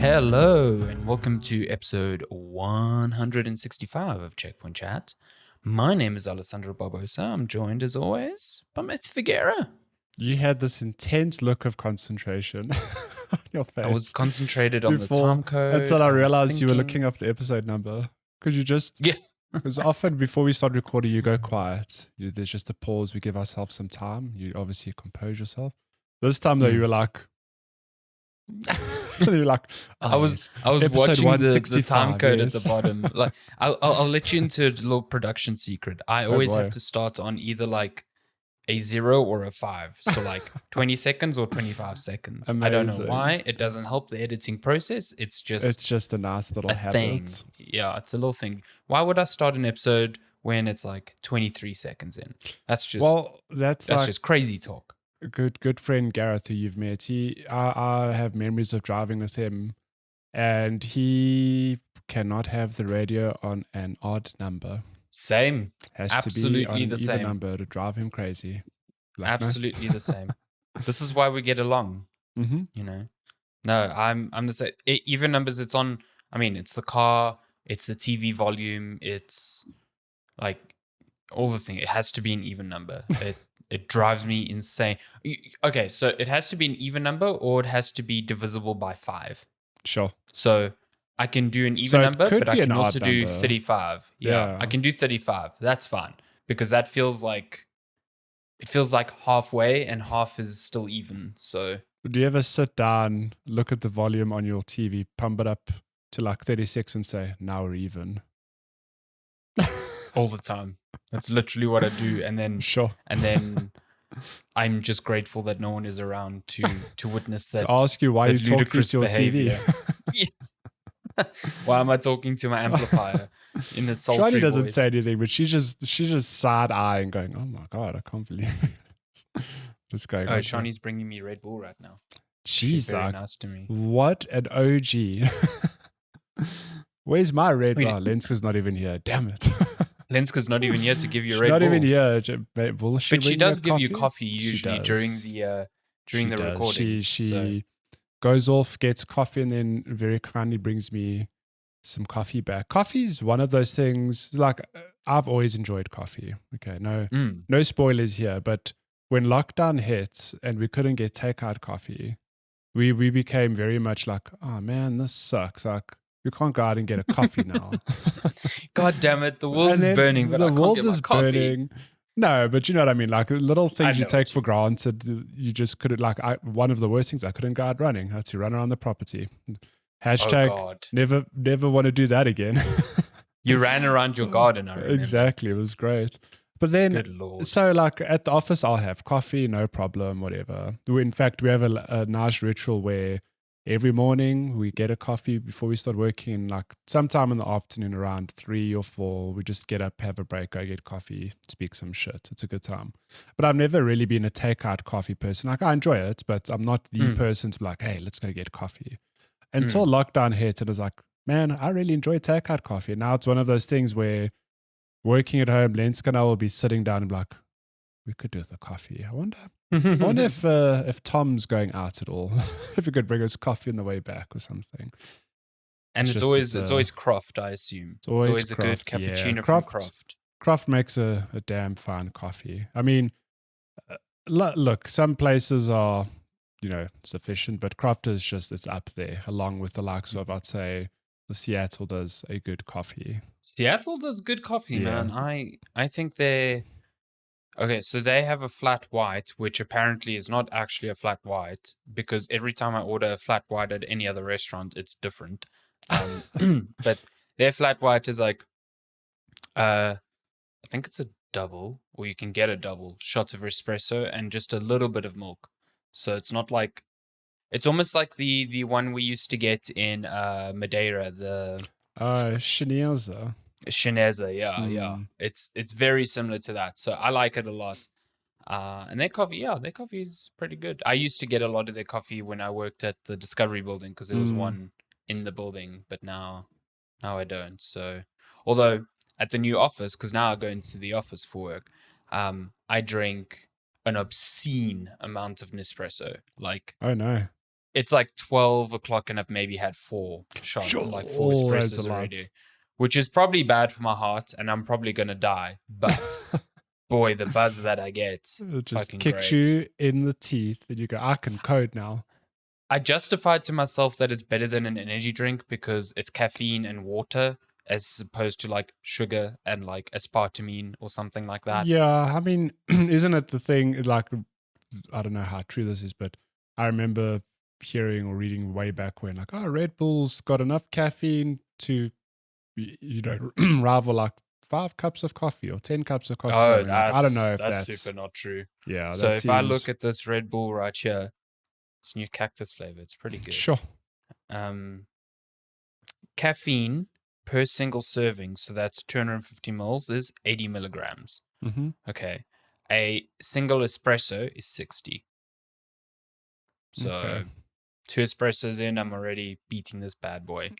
Hello, and welcome to episode 165 of Checkpoint Chat. My name is Alessandro Barbosa. I'm joined, as always, by Matt Figuera. You had this intense look of concentration on your face. I was concentrated on the time code. Until I realized you were looking up the episode number. Because you just... Yeah. Because often before we start recording, you go quiet. There's just a pause. We give ourselves some time. You obviously compose yourself. This time, though, you were like... you were like, I was watching the time code at the bottom. Like, I'll let you into a little production secret. I always have to start on either like a 0 or a 5. So like 20 seconds or 25 seconds. Amazing. I don't know why. It doesn't help the editing process. It's just a nice little habit. Thing. Yeah, it's a little thing. Why would I start an episode when it's like 23 seconds in? That's just crazy talk. Good friend Gareth, who you've met, I have memories of driving with him, and he cannot have the radio on an odd number. Same. Has absolutely to be on the an same even number to drive him crazy. Absolutely the same. This is why we get along. Mm-hmm. You know. No, I'm the same. Even numbers. It's on. I mean, it's the car. It's the TV volume. It's like all the thing. It has to be an even number. It drives me insane. Okay, so it has to be an even number or it has to be divisible by 5. Sure. So I can do an even number, but I can also do 35. Yeah, I can do 35. That's fine because that feels like halfway and half is still even. So do you ever sit down, look at the volume on your TV, pump it up to like 36 and say, now we're even? All the time. That's literally what I do. And then I'm just grateful that no one is around to witness that. To ask you why you talk to your behavior. TV. Why am I talking to my amplifier in a sultry Shani doesn't voice? say anything, but she's just side-eyeing going, oh my God, I can't believe it. Just going. Oh, Shani's bringing me Red Bull right now. She's very nice to me. What an OG. Where's my Red Bull? Lenska's not even here. Damn it. Lenska's not even here to give you Red Bull. Not even here. But she does give you coffee usually during the recording. She goes off, gets coffee, and then very kindly brings me some coffee back. Coffee is one of those things, like I've always enjoyed coffee. Okay, no spoilers here, but when lockdown hit and we couldn't get takeout coffee, we became very much like, oh man, this sucks. Like, you can't go out and get a coffee now. God damn it. The world is burning, but I can't get my coffee. Burning. No, but you know what I mean? Like little things you take for granted, you just couldn't, like one of the worst things, I couldn't go out running. I had to run around the property. Hashtag never want to do that again. You ran around your garden, I remember. Exactly. It was great. But then, so like at the office, I'll have coffee, no problem, whatever. In fact, we have a nice ritual where every morning we get a coffee before we start working, and like sometime in the afternoon around 3 or 4, we just get up, have a break, go get coffee, speak some shit. It's a good time. But I've never really been a takeout coffee person. Like I enjoy it, but I'm not the person to be like, hey, let's go get coffee. Until lockdown hit, and I was like, man, I really enjoy takeout coffee. Now it's one of those things where working at home, Lenska and I will be sitting down and be like, we could do the coffee. I wonder if Tom's going out at all. If he could bring us coffee on the way back or something. And it's always Croft, I assume. It's always a good cappuccino from Croft. Croft makes a damn fine coffee. I mean, look, some places are, sufficient, but Croft is it's up there, along with the likes of, I'd say, the Seattle does a good coffee. Seattle does good coffee, man. I think they're... Okay, so they have a flat white, which apparently is not actually a flat white, because every time I order a flat white at any other restaurant, it's different. But their flat white is like, I think it's a double, or you can get a double, shots of espresso and just a little bit of milk. So it's not like, it's almost like the one we used to get in Madeira, the... Chinesa. Chinesa, yeah. It's very similar to that. So I like it a lot. And their coffee is pretty good. I used to get a lot of their coffee when I worked at the Discovery building because there was one in the building, but now I don't. So, although at the new office, because now I go into the office for work, I drink an obscene amount of Nespresso. Like, oh no, it's like 12 o'clock and I've maybe had 4 shots, like 4 espressos already, which is probably bad for my heart and I'm probably going to die. But boy, the buzz that I get, it just fucking kicks great. You in the teeth and you go, I can code now. I justified to myself that it's better than an energy drink because it's caffeine and water as opposed to like sugar and like aspartame or something like that. Yeah, I mean, isn't it the thing, like, I don't know how true this is, but I remember hearing or reading way back when, like, Red Bull's got enough caffeine to, rival like 5 cups of coffee or 10 cups of coffee. Oh, I don't know if that's super not true. Yeah. So if I look at this Red Bull right here, it's new cactus flavor. It's pretty good. Sure. Caffeine per single serving, so that's 250 mils, is 80 milligrams. Mm-hmm. Okay. A single espresso is 60. So 2 espressos in, I'm already beating this bad boy.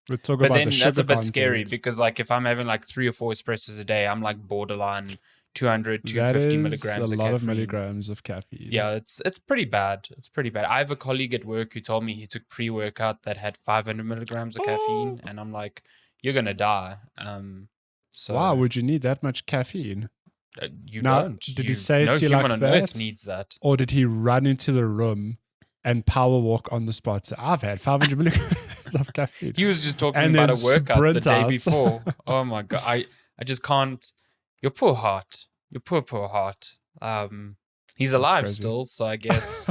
We'll talk about the sugar that's a bit content. scary because like if I'm having like 3 or 4 espressos a day, I'm like borderline 200, 250 milligrams of caffeine. A lot of milligrams of caffeine. Yeah, it's pretty bad. It's pretty bad. I have a colleague at work who told me he took pre-workout that had 500 milligrams of caffeine, and I'm like, you're gonna die. So why would you need that much caffeine? You don't. Did he say it to you like that? No human on earth needs that. Or did he run into the room and power walk on the spot? So I've had 500 milligrams of caffeine. He was just talking about a workout the day before. Oh my God. I just can't. Your poor heart. Your poor heart. He's alive still, so I guess.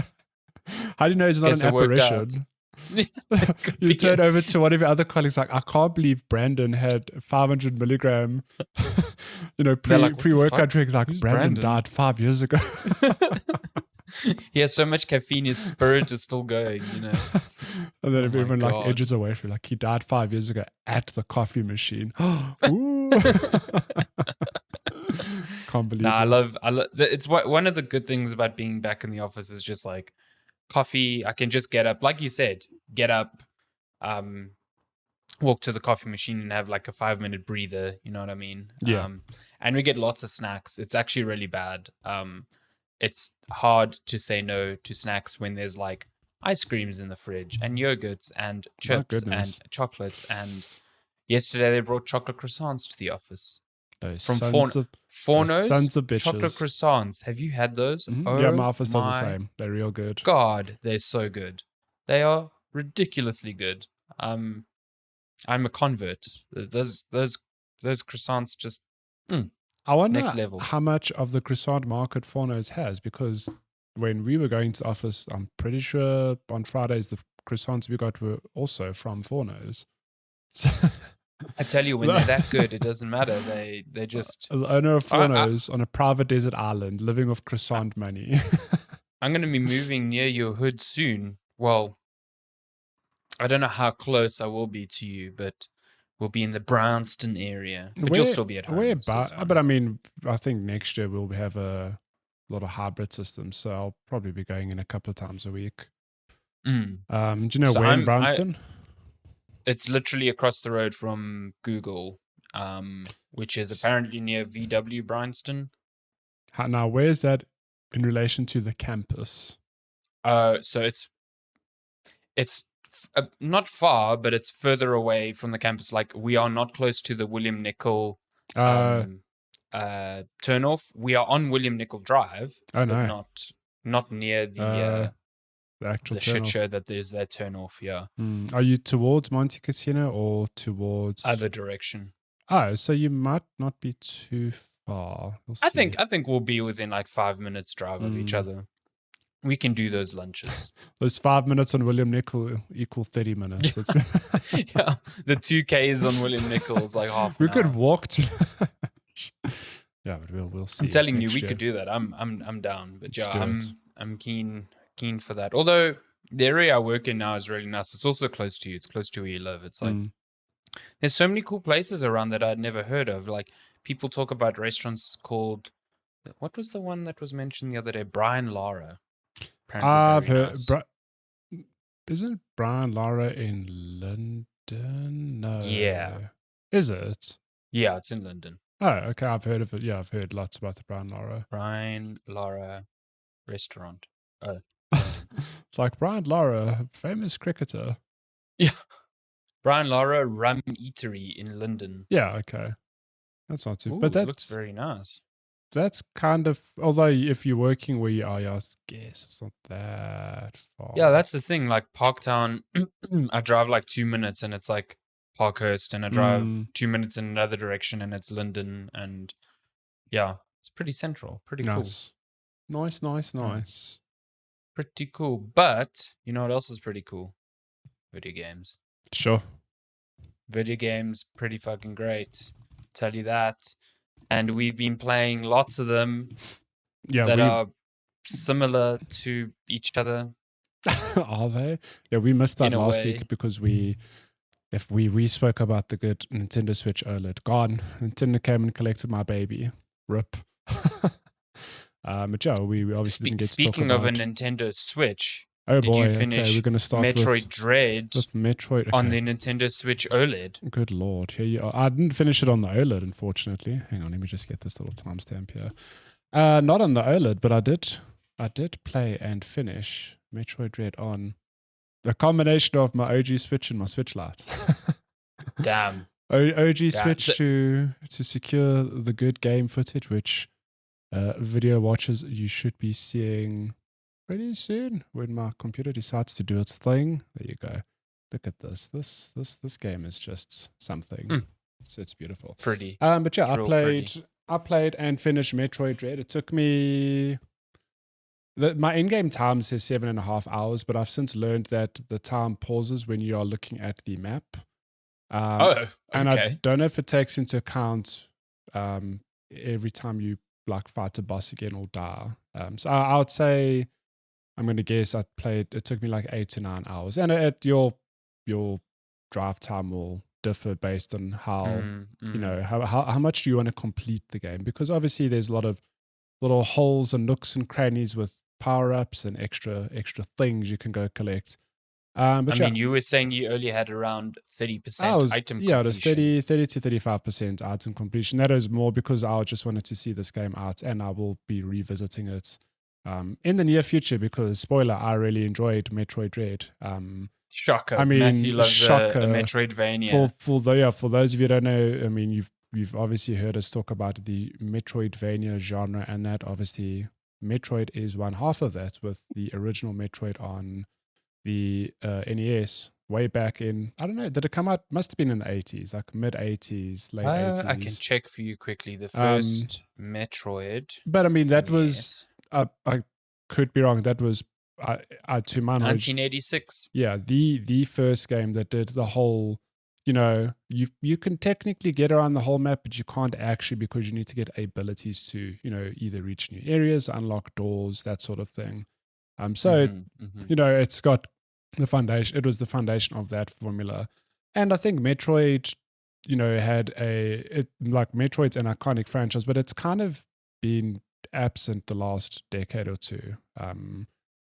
How do you know he's not an apparition? You turn over to one of your other colleagues like, I can't believe Brandon had 500 milligram, pre-workout drink. Like, Brandon died 5 years ago. He has so much caffeine, his spirit is still going, And then if everyone like edges away from like, he died 5 years ago at the coffee machine. Ooh. Can't believe I love it's one of the good things about being back in the office is just like coffee. I can just get up, like you said, walk to the coffee machine and have like a 5-minute breather, you know what I mean? Yeah. And we get lots of snacks. It's actually really bad. It's hard to say no to snacks when there's like ice creams in the fridge and yogurts and chips and chocolates. And yesterday they brought chocolate croissants to the office. From Forno's sons of bitches. Chocolate croissants. Have you had those? Mm-hmm. Oh, yeah, my office does the same. They're real good. God, they're so good. They are ridiculously good. I'm a convert. Those croissants just I wonder next level. How much of the croissant market Forno's has, because when we were going to the office, I'm pretty sure on Fridays the croissants we got were also from Forno's. I tell you, when they're that good, it doesn't matter. They just the owner of Forno's on a private desert island, living off croissant money. I'm going to be moving near your hood soon. Well, I don't know how close I will be to you, but we'll be in the Brownston area. But you'll still be at home. But I mean, I think next year we'll have a lot of hybrid systems, so I'll probably be going in a couple of times a week. Do you know where in Brownston? It's literally across the road from Google, which is apparently near VW Bryanston. Now, where is that in relation to the campus? So it's not far, but it's further away from the campus. Like, we are not close to the William Nicol turnoff. We are on William Nicol Drive, but not near the actual shit show that there's that turnoff. Yeah. Are you towards Monte Cassino or towards other direction? Oh, so you might not be too far. I think we'll be within like 5 minutes drive of each other. We can do those lunches. Those 5 minutes on William Nicol equal 30 minutes. Yeah, the 2Ks on William Nicol is like half. We could walk to. Yeah, but we'll see. I'm telling you, we could do that. I'm down, but yeah, I'm keen for that. Although the area I work in now is really nice. It's also close to you. It's close to where you live. It's like there's so many cool places around that I'd never heard of. Like, people talk about restaurants called, what was the one that was mentioned the other day? Brian Lara. I've heard. Nice. Isn't Brian Lara in London? No. Yeah. Is it? Yeah, it's in London. Oh, okay. I've heard of it. Yeah, I've heard lots about the Brian Lara. Brian Lara restaurant. It's like Brian Lara, famous cricketer. Yeah. Brian Lara Rum Eatery in London. Yeah, okay. That's not too... Ooh, but that looks very nice. That's kind of... Although if you're working where you are, I guess it's not that far. Yeah, that's the thing. Like Parktown, I drive like 2 minutes and it's like Parkhurst, and I drive 2 minutes in another direction and it's Linden, and yeah, it's pretty central. Pretty cool. Nice. Pretty cool. But you know what else is pretty cool? Video games. Sure. Video games, pretty fucking great. Tell you that. And we've been playing lots of them that are similar to each other. Are they? Yeah, we missed out last week because we spoke about the good Nintendo Switch OLED. Gone. Nintendo came and collected my baby. Rip. But yeah, we obviously didn't get to talk about... Speaking of a Nintendo Switch, did you finish we're going to start Metroid Dread with Metroid on the Nintendo Switch OLED? Good lord. Here you are. I didn't finish it on the OLED, unfortunately. Hang on, let me just get this little timestamp here. Not on the OLED, but I did play and finish Metroid Dread on a combination of my OG Switch and my Switch Lite. Damn. OG Switch to secure the good game footage, which video watchers you should be seeing pretty soon when my computer decides to do its thing. There you go. Look at this. This game is just something. It's beautiful. Pretty. But yeah, I played and finished Metroid Dread. It took me... my in-game time says 7.5 hours, but I've since learned that the time pauses when you are looking at the map. Okay. And I don't know if it takes into account every time you like fight a boss again or die. So I would say, I'm going to guess it took me like 8 to 9 hours. And your drive time will differ based on how, you know, how much do you want to complete the game? Because obviously there's a lot of little holes and nooks and crannies with power-ups and extra things you can go collect. But I mean, you were saying you only had around 30% item completion. Yeah, it was 30 to 35% item completion. That is more because I just wanted to see this game out, and I will be revisiting it in the near future because, spoiler, I really enjoyed Metroid Dread. Shocker. I mean, Matthew loves shocker. a Metroidvania. For those of you who don't know, I mean, you've obviously heard us talk about the Metroidvania genre, and that obviously Metroid is one half of that, with the original Metroid on the NES way back in, I don't know, did it come out? Must have been in the 80s, like mid 80s, late 80s. I can check for you quickly. The first Metroid. But I mean, that was, I could be wrong. That was, to my knowledge, 1986. Yeah, the first game that did the whole, you know, you can technically get around the whole map, but you can't actually because you need to get abilities to, you know, either reach new areas, unlock doors, that sort of thing. You know, it's got the foundation. It was the foundation of that formula. And I think Metroid, you know, like Metroid's an iconic franchise, but it's kind of been absent the last decade or two.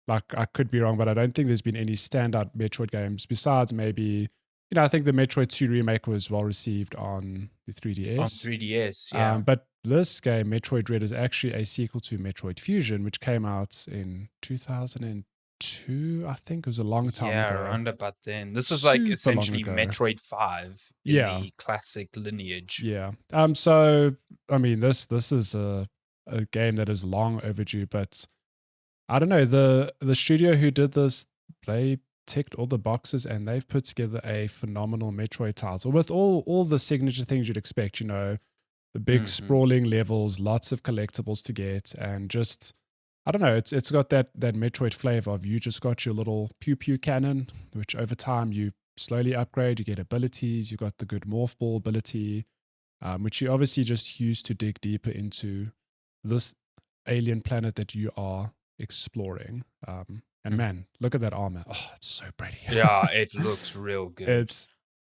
Like I could be wrong, but I don't think there's been any standout Metroid games besides maybe, you know, I think the Metroid 2 remake was well received on the 3DS. On 3DS, yeah. But this game, Metroid Dread, is actually a sequel to Metroid Fusion, which came out in 2002. I think it was a long time ago. Yeah, around about then. This is like essentially Metroid 5 in the classic lineage. Yeah. So I mean, this is a game that is long overdue, but I don't know, the studio who did this, they ticked all the boxes and they've put together a phenomenal Metroid title with all the signature things you'd expect, you know, the big sprawling levels, lots of collectibles to get, and just, I don't know, it's got that Metroid flavor of you just got your little pew cannon, which over time you slowly upgrade, you get abilities, you got the good morph ball ability, which you obviously just use to dig deeper into this alien planet that you are exploring. And man, look at that armor. Oh, it's so pretty. Yeah, it looks real good.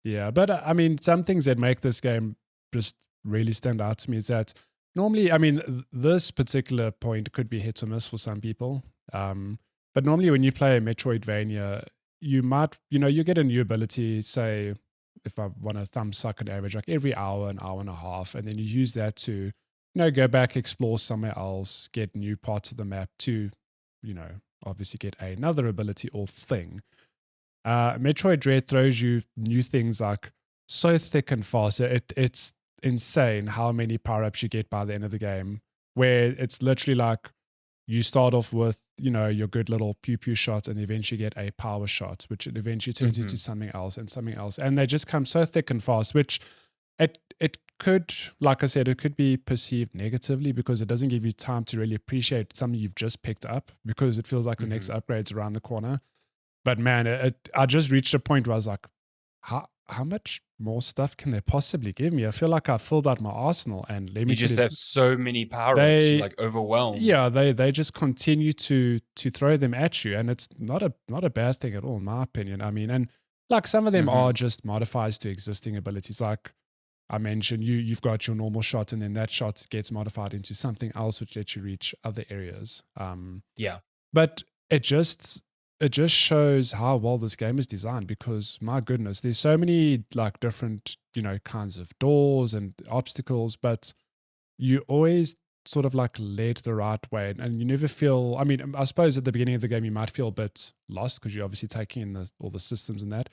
But I mean, some things that make this game just really stand out to me is that normally, I mean, this particular point could be hit or miss for some people. But normally when you play a Metroidvania, you might, you know, you get a new ability, say, if I want to thumb suck an average, like every hour, an hour and a half, and then you use that to, you know, go back, explore somewhere else, get new parts of the map to, you know, obviously get another ability or thing. Metroid Dread throws you new things like so thick and fast. It's insane how many power-ups you get by the end of the game, where it's literally like you start off with, your good little pew-pew shot and eventually get a power shot, which it eventually turns into something else and something else. And they just come so thick and fast, which it could, like I said, it could be perceived negatively because it doesn't give you time to really appreciate something you've just picked up because it feels like the next upgrade's around the corner. But man, I just reached a point where I was like, how much more stuff can they possibly give me? I feel like I filled out my arsenal, and you just have so many power-ups, you're like overwhelmed. Yeah, they just continue to throw them at you, and it's not a bad thing at all, in my opinion. I mean, and like some of them are just modifiers to existing abilities. Like I mentioned, you've got your normal shot, and then that shot gets modified into something else, which lets you reach other areas. But it just shows how well this game is designed, because my goodness, there's so many like different, kinds of doors and obstacles, but you always sort of like led the right way, and you never feel, I mean, I suppose at the beginning of the game you might feel a bit lost because you're obviously taking in all the systems and that,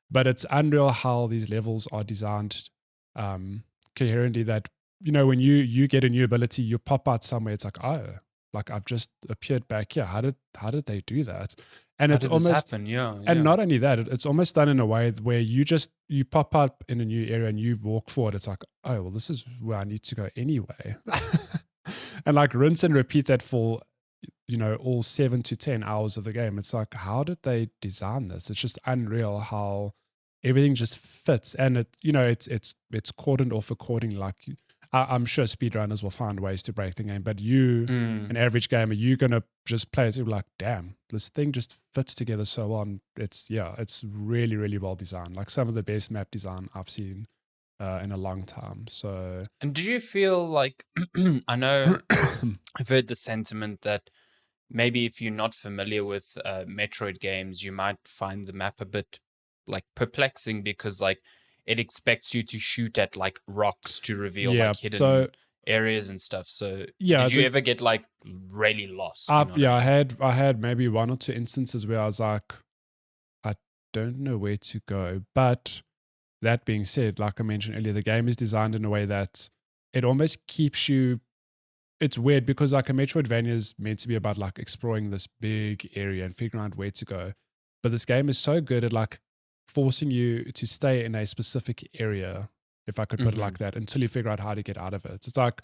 but it's unreal how these levels are designed coherently, that, when you get a new ability, you pop out somewhere, it's like, oh, like I've just appeared back here. How did they do that? And it's almost happen? Yeah. And not only that, it's almost done in a way where you pop up in a new area and you walk forward. It's like, oh, well, this is where I need to go anyway. And like rinse and repeat that for, all 7 to 10 hours of the game. It's like, how did they design this? It's just unreal how everything just fits. And it's cordoned off accordingly. Like, I'm sure speedrunners will find ways to break the game, but an average gamer, you're going to just play it and be like, damn, this thing just fits together so well. And it's really, really well designed. Like some of the best map design I've seen in a long time. So, and did you feel like, I know I've heard the sentiment that maybe if you're not familiar with Metroid games, you might find the map a bit like perplexing because like, it expects you to shoot at like rocks to reveal like hidden areas and stuff. So did you ever get like really lost? I had maybe 1 or 2 instances where I was like, I don't know where to go. But that being said, like I mentioned earlier, the game is designed in a way that it almost keeps you. It's weird because like a Metroidvania is meant to be about like exploring this big area and figuring out where to go. But this game is so good at like forcing you to stay in a specific area, if I could put it like that, until you figure out how to get out of it. It's like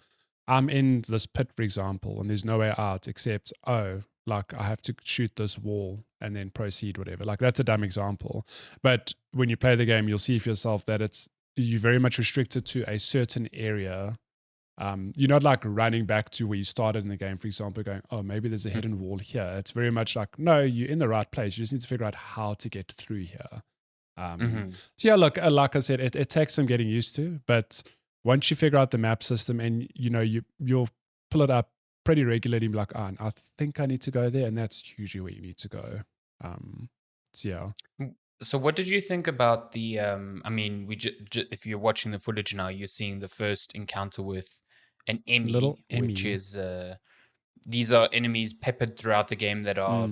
I'm in this pit, for example, and there's no way out except, like I have to shoot this wall and then proceed, whatever. Like that's a dumb example. But when you play the game, you'll see for yourself that you're very much restricted to a certain area. You're not like running back to where you started in the game, for example, going, oh, maybe there's a hidden wall here. It's very much like, no, you're in the right place. You just need to figure out how to get through here. So yeah, look, like I said, it takes some getting used to, but once you figure out the map system and you'll pull it up pretty regularly and be like, oh, I think I need to go there, and that's usually where you need to go. So yeah. So what did you think about the I mean, if you're watching the footage now, you're seeing the first encounter with an Emmy, which is these are enemies peppered throughout the game that are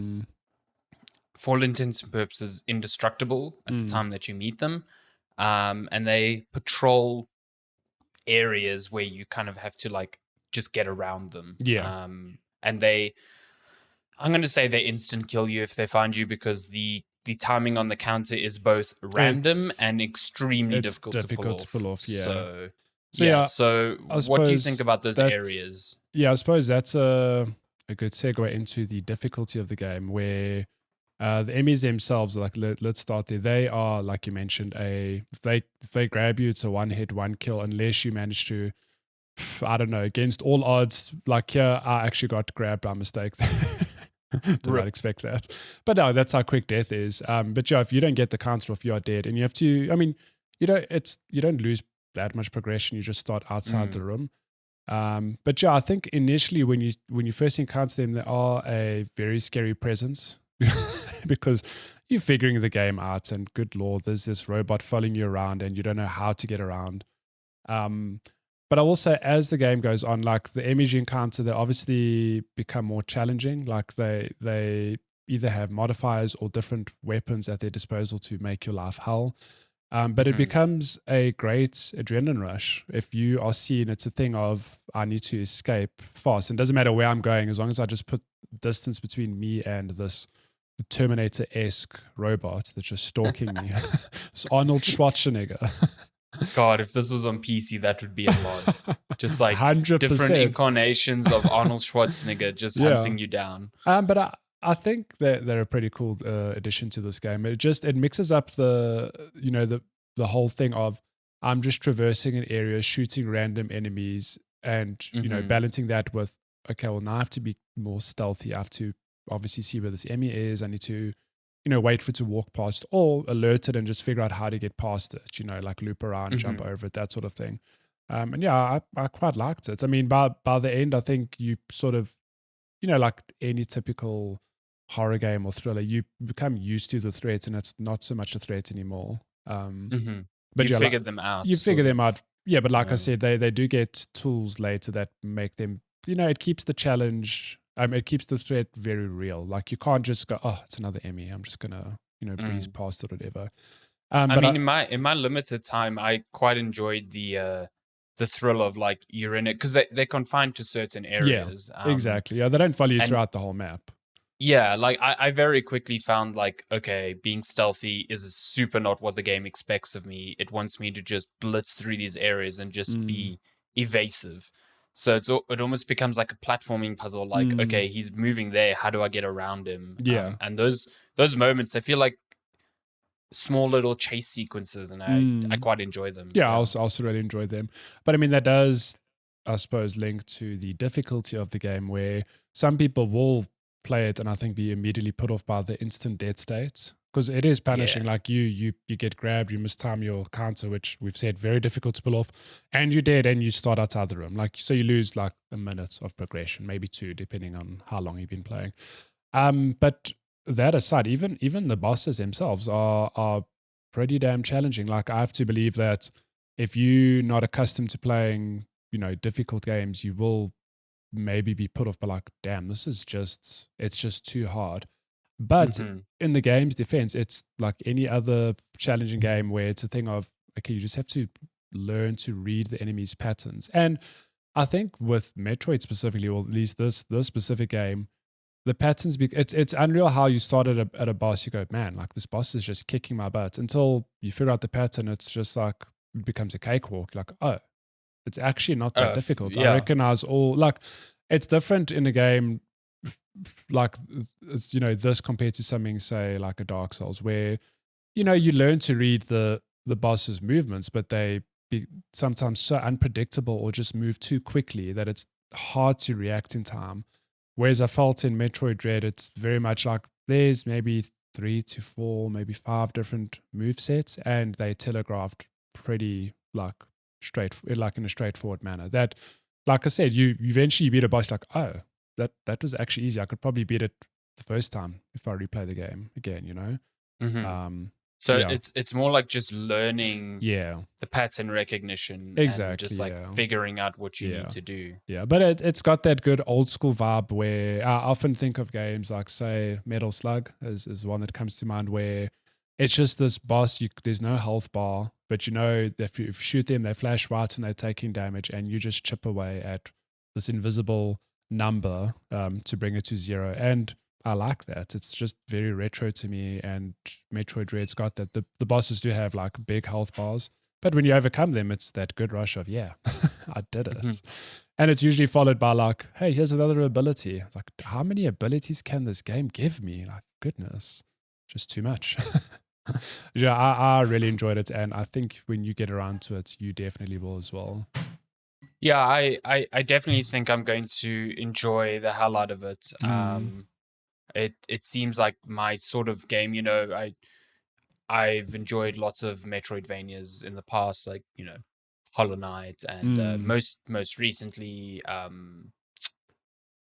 for all intents and purposes indestructible at the time that you meet them, and they patrol areas where you kind of have to like just get around them. And I'm going to say they instant kill you if they find you, because the timing on the counter is both random and extremely difficult to pull off. So what do you think about those areas? Yeah, I suppose that's a good segue into the difficulty of the game, where the Emmys themselves, like let's start there. They are, like you mentioned, if they grab you, it's a one hit, one kill, unless you manage to, I don't know, against all odds. Like here, I actually got grabbed by mistake. Did not expect that, but no, that's how quick death is. But yeah, if you don't get the counter off, you are dead, and you have to. I mean, you don't lose that much progression. You just start outside the room. But yeah, I think initially when you first encounter them, they are a very scary presence. Because you're figuring the game out, and good lord, there's this robot following you around and you don't know how to get around. But I will say, as the game goes on, like the enemies you encounter, they obviously become more challenging. Like they either have modifiers or different weapons at their disposal to make your life hell. But it becomes a great adrenaline rush. If you are seeing it's a thing of, I need to escape fast. And it doesn't matter where I'm going, as long as I just put distance between me and this Terminator-esque robot that's just stalking me. It's Arnold Schwarzenegger. God, if this was on PC, that would be a mod. Just like 100%. different incarnations of Arnold Schwarzenegger just hunting you down. But I think they're a pretty cool addition to this game. It mixes up the whole thing of, I'm just traversing an area, shooting random enemies, and balancing that with, okay, well, now I have to be more stealthy. I have to obviously see where this enemy is. I need to wait for it to walk past, or alert it and just figure out how to get past it. Like loop around, jump over it, that sort of thing. And yeah, I quite liked it. I mean, by the end, I think you sort of, like any typical horror game or thriller, you become used to the threats, and it's not so much a threat anymore. But you figured them out. You figure them out. Yeah, but like I said, they do get tools later that make them, it keeps the challenge, it keeps the threat very real. Like you can't just go, oh, it's another Emmy, I'm just gonna, breeze past it or whatever. I mean, in my limited time, I quite enjoyed the thrill of like you're in it, because they're confined to certain areas. Yeah, exactly. Yeah, they don't follow you throughout the whole map. Yeah, like I very quickly found like, okay, being stealthy is super not what the game expects of me. It wants me to just blitz through these areas and just be evasive. So it almost becomes like a platforming puzzle. Like, okay, he's moving there. How do I get around him? Yeah, and those moments, they feel like small little chase sequences, and I quite enjoy them. Yeah, I also really enjoy them. But I mean, that does, I suppose, link to the difficulty of the game, where some people will play it and I think be immediately put off by the instant dead states, because it is punishing. Like you get grabbed, you mistime your counter, which we've said very difficult to pull off, and you're dead, and you start outside the room. Like, so you lose like a minute of progression, maybe two, depending on how long you've been playing. But that aside, even the bosses themselves are pretty damn challenging. Like, I have to believe that if you're not accustomed to playing, difficult games, you will maybe be put off by like, damn, it's just too hard. But in the game's defense, it's like any other challenging game where it's a thing of, okay, you just have to learn to read the enemy's patterns. And I think with Metroid specifically, or at least this specific game, the patterns, it's unreal how you start at a boss, you go, man, like this boss is just kicking my butt, until you figure out the pattern. It's just like, it becomes a cakewalk. Like, oh, it's actually not that difficult. I recognize all, like, it's different in a game like, it's, this compared to something, say, like a Dark Souls, where, you learn to read the boss's movements, but they be sometimes so unpredictable or just move too quickly that it's hard to react in time. Whereas I felt in Metroid Dread, it's very much like there's maybe 3 to 4, maybe 5 different move sets, and they telegraphed pretty like in a straightforward manner. That, like I said, you eventually beat a boss like, oh, that was actually easy. I could probably beat it the first time if I replay the game again. So it's more like just learning the pattern recognition, exactly, and just like figuring out what you need to do. Yeah, but it's got that good old school vibe where I often think of games like, say, Metal Slug is one that comes to mind, where it's just this boss, there's no health bar, but if you shoot them, they flash white and they're taking damage, and you just chip away at this invisible number to bring it to 0. And I like that. It's just very retro to me, and Metroid Dread's got that. The bosses do have like big health bars, but when you overcome them, it's that good rush of, yeah, I did it. And it's usually followed by like, hey, here's another ability. It's like, how many abilities can this game give me? Like, goodness, just too much. Yeah, I really enjoyed it, and I think when you get around to it, you definitely will as well. Yeah, I definitely think I'm going to enjoy the hell out of it. It seems like my sort of game. I've enjoyed lots of Metroidvanias in the past, like Hollow Knight, and most recently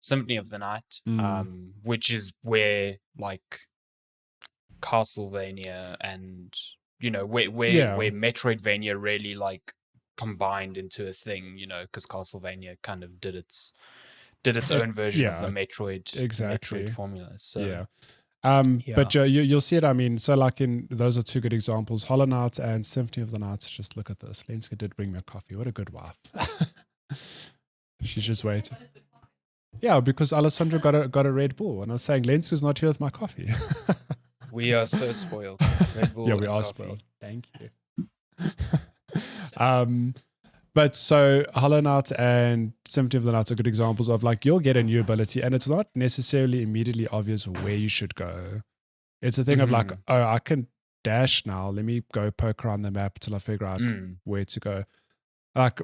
Symphony of the Night, which is where like Castlevania and where Metroidvania really like combined into a thing, because Castlevania kind of did its own version of the Metroid formula. So yeah. But you'll see it. I mean, so like those are two good examples. Hollow Knight and Symphony of the Night. Just look at this. Lenska did bring me a coffee. What a good wife. She's just waiting. Yeah, because Alessandro got a Red Bull, and I was saying Lenska's not here with my coffee. We are so spoiled. Red Bull yeah, we are coffee. Spoiled. Thank you. But so Hollow Knight and Symphony of the Night are good examples of like you'll get a new ability and it's not necessarily immediately obvious where you should go. It's a thing of like, oh, I can dash now. Let me go poke around the map till I figure out where to go. Like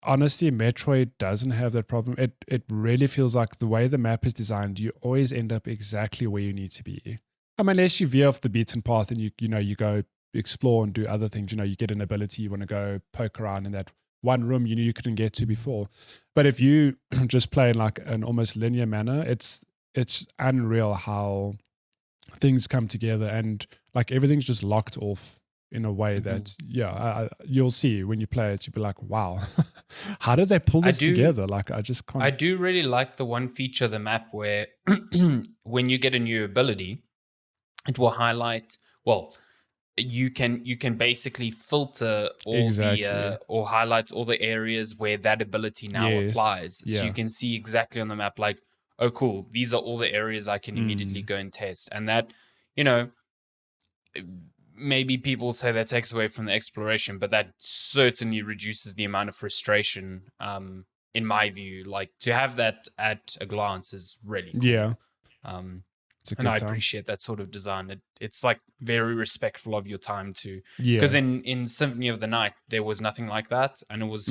honestly, Metroid doesn't have that problem. It really feels like the way the map is designed, you always end up exactly where you need to be. I mean, unless you veer off the beaten path and you go explore and do other things, you get an ability, you want to go poke around in that one room you knew you couldn't get to before. But if you just play in like an almost linear manner, it's unreal how things come together and like everything's just locked off in a way that you'll see when you play it. You'll be like, wow, how did they pull this together? Like I just can't. I do really like the one feature of the map where when you get a new ability, it will highlight, well, you can basically filter all or highlight all the areas where that ability now applies. So you can see exactly on the map, like, oh, cool, these are all the areas I can immediately go and test. And that, maybe people say that takes away from the exploration, but that certainly reduces the amount of frustration, in my view. Like, to have that at a glance is really cool. Yeah. And I appreciate that sort of design. It's like very respectful of your time too. Because in Symphony of the Night, there was nothing like that. And it was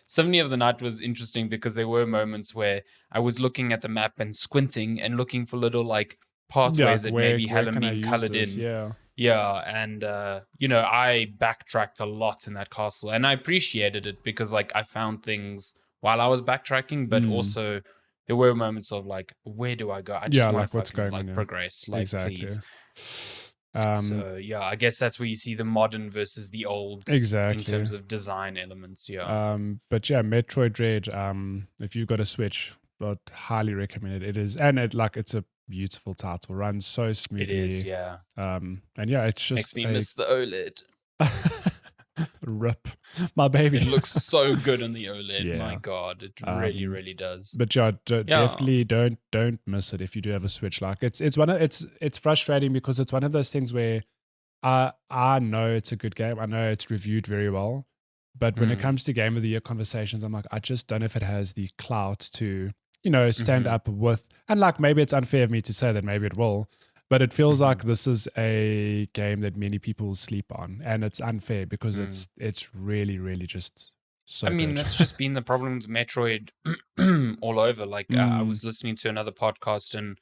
Symphony of the Night was interesting because there were moments where I was looking at the map and squinting and looking for little like pathways that maybe hadn't been colored in. Yeah. And, I backtracked a lot in that castle and I appreciated it because like I found things while I was backtracking, but also there were moments of like, where do I go? I just want to what's going on, progress. Like, please. So I guess that's where you see the modern versus the old in terms of design elements. Yeah. But yeah, Metroid Dread. If you've got a Switch, I'd highly recommend it. It is, and it's a beautiful title. Runs so smoothly. It is. Yeah. And yeah, it's just makes me miss the OLED. Rip my baby. It looks so good on the OLED. My God, it really does. But definitely don't miss it if you do have a Switch. Like it's frustrating because it's one of those things where I know it's a good game. I know it's reviewed very well, but when it comes to Game of the Year conversations, I'm like, I just don't know if it has the clout to stand up with. And like maybe it's unfair of me to say that. Maybe it will. But it feels like this is a game that many people sleep on, and it's unfair because it's really, really just so. I mean, that's just been the problem with Metroid all over. Like I was listening to another podcast, and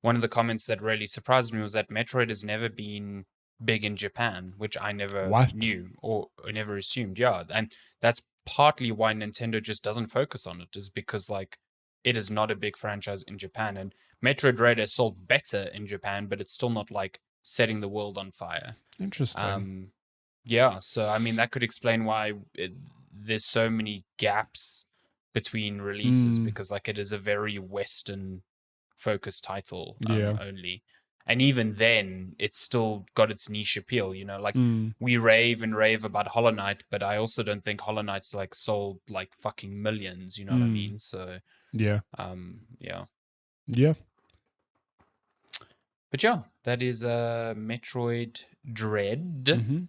one of the comments that really surprised me was that Metroid has never been big in Japan, which I never knew or never assumed. Yeah, and that's partly why Nintendo just doesn't focus on it, is because like it is not a big franchise in Japan, and Metroid Dread has sold better in Japan, but it's still not like setting the world on fire. Interesting. So I mean that could explain why there's so many gaps between releases, because like it is a very Western focused title only. And even then, it's still got its niche appeal, like we rave about Hollow Knight, but I also don't think Hollow Knight's like sold like fucking millions, you know what I mean? So yeah. But yeah, that is Metroid Dread. Mm-hmm.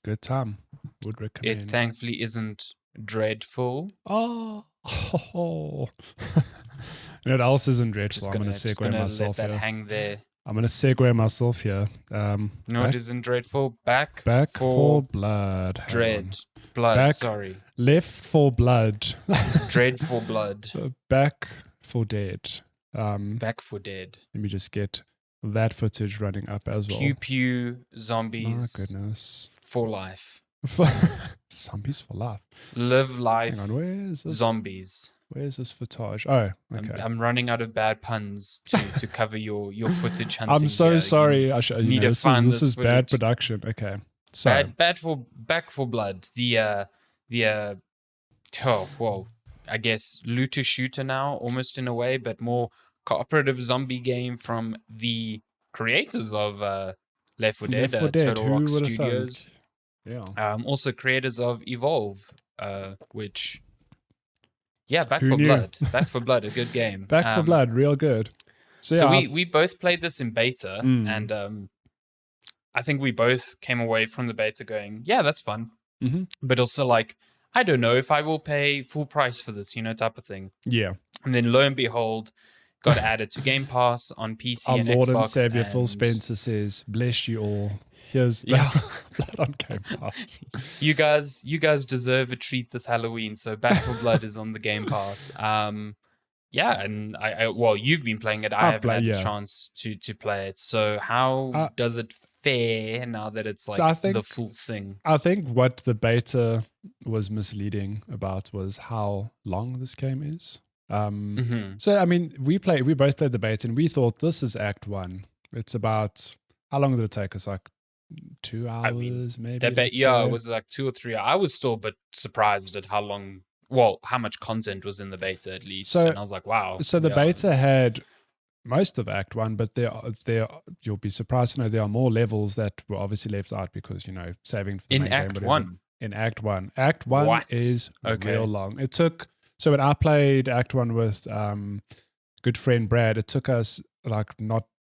Good time. Would recommend. It thankfully isn't dreadful. Oh. You know what else isn't dreadful? I'm going to segue myself let that here. Hang there. I'm going to segue myself here. It isn't dreadful. Back for blood. Dread. Blood, sorry. Left for blood. Dread for blood. Back for dead. Back for dead. Let me just get that footage running up as well. Pew pew zombies. My goodness. For life. Zombies for life. Live life. Hang on, where is this? Zombies. Where's this footage? Oh, okay. I'm running out of bad puns to cover your footage hunting. I'm so sorry. This is bad production. Okay. So bad for Back for Blood. The the I guess looter shooter now, almost in a way, but more cooperative zombie game from the creators of Left 4 Dead, Turtle Rock Studios. Yeah. Also creators of Evolve, which, Back Who for knew? Blood. Back for Blood, a good game. Back for Blood, real good. So we both played this in beta, and I think we both came away from the beta going, yeah, that's fun. Mm-hmm. But also like, I don't know if I will pay full price for this, type of thing. Yeah. And then lo and behold, got added to Game Pass on PC Our and Lord Xbox. and Savior Phil Spencer says, bless you all. Here's Blood on Game Pass. You guys deserve a treat this Halloween, so Back for Blood is on the Game Pass. And I you've been playing it. I haven't had the chance to play it. So how does it fare now that it's like the full thing? I think what the beta was misleading about was how long this game is. So I mean, we both played the beta, and we thought this is Act 1. It's about, how long did it take us? Like 2 hours, maybe. It was like 2 or 3 hours. I was still a bit surprised at how much content was in the beta at least. And I was like, wow. So the beta had most of Act 1, but there you'll be surprised to know there are more levels that were obviously left out because, saving for the main Act game. 1. In Act 1. Act 1 is real long. It took, so when I played Act 1 with good friend Brad, it took us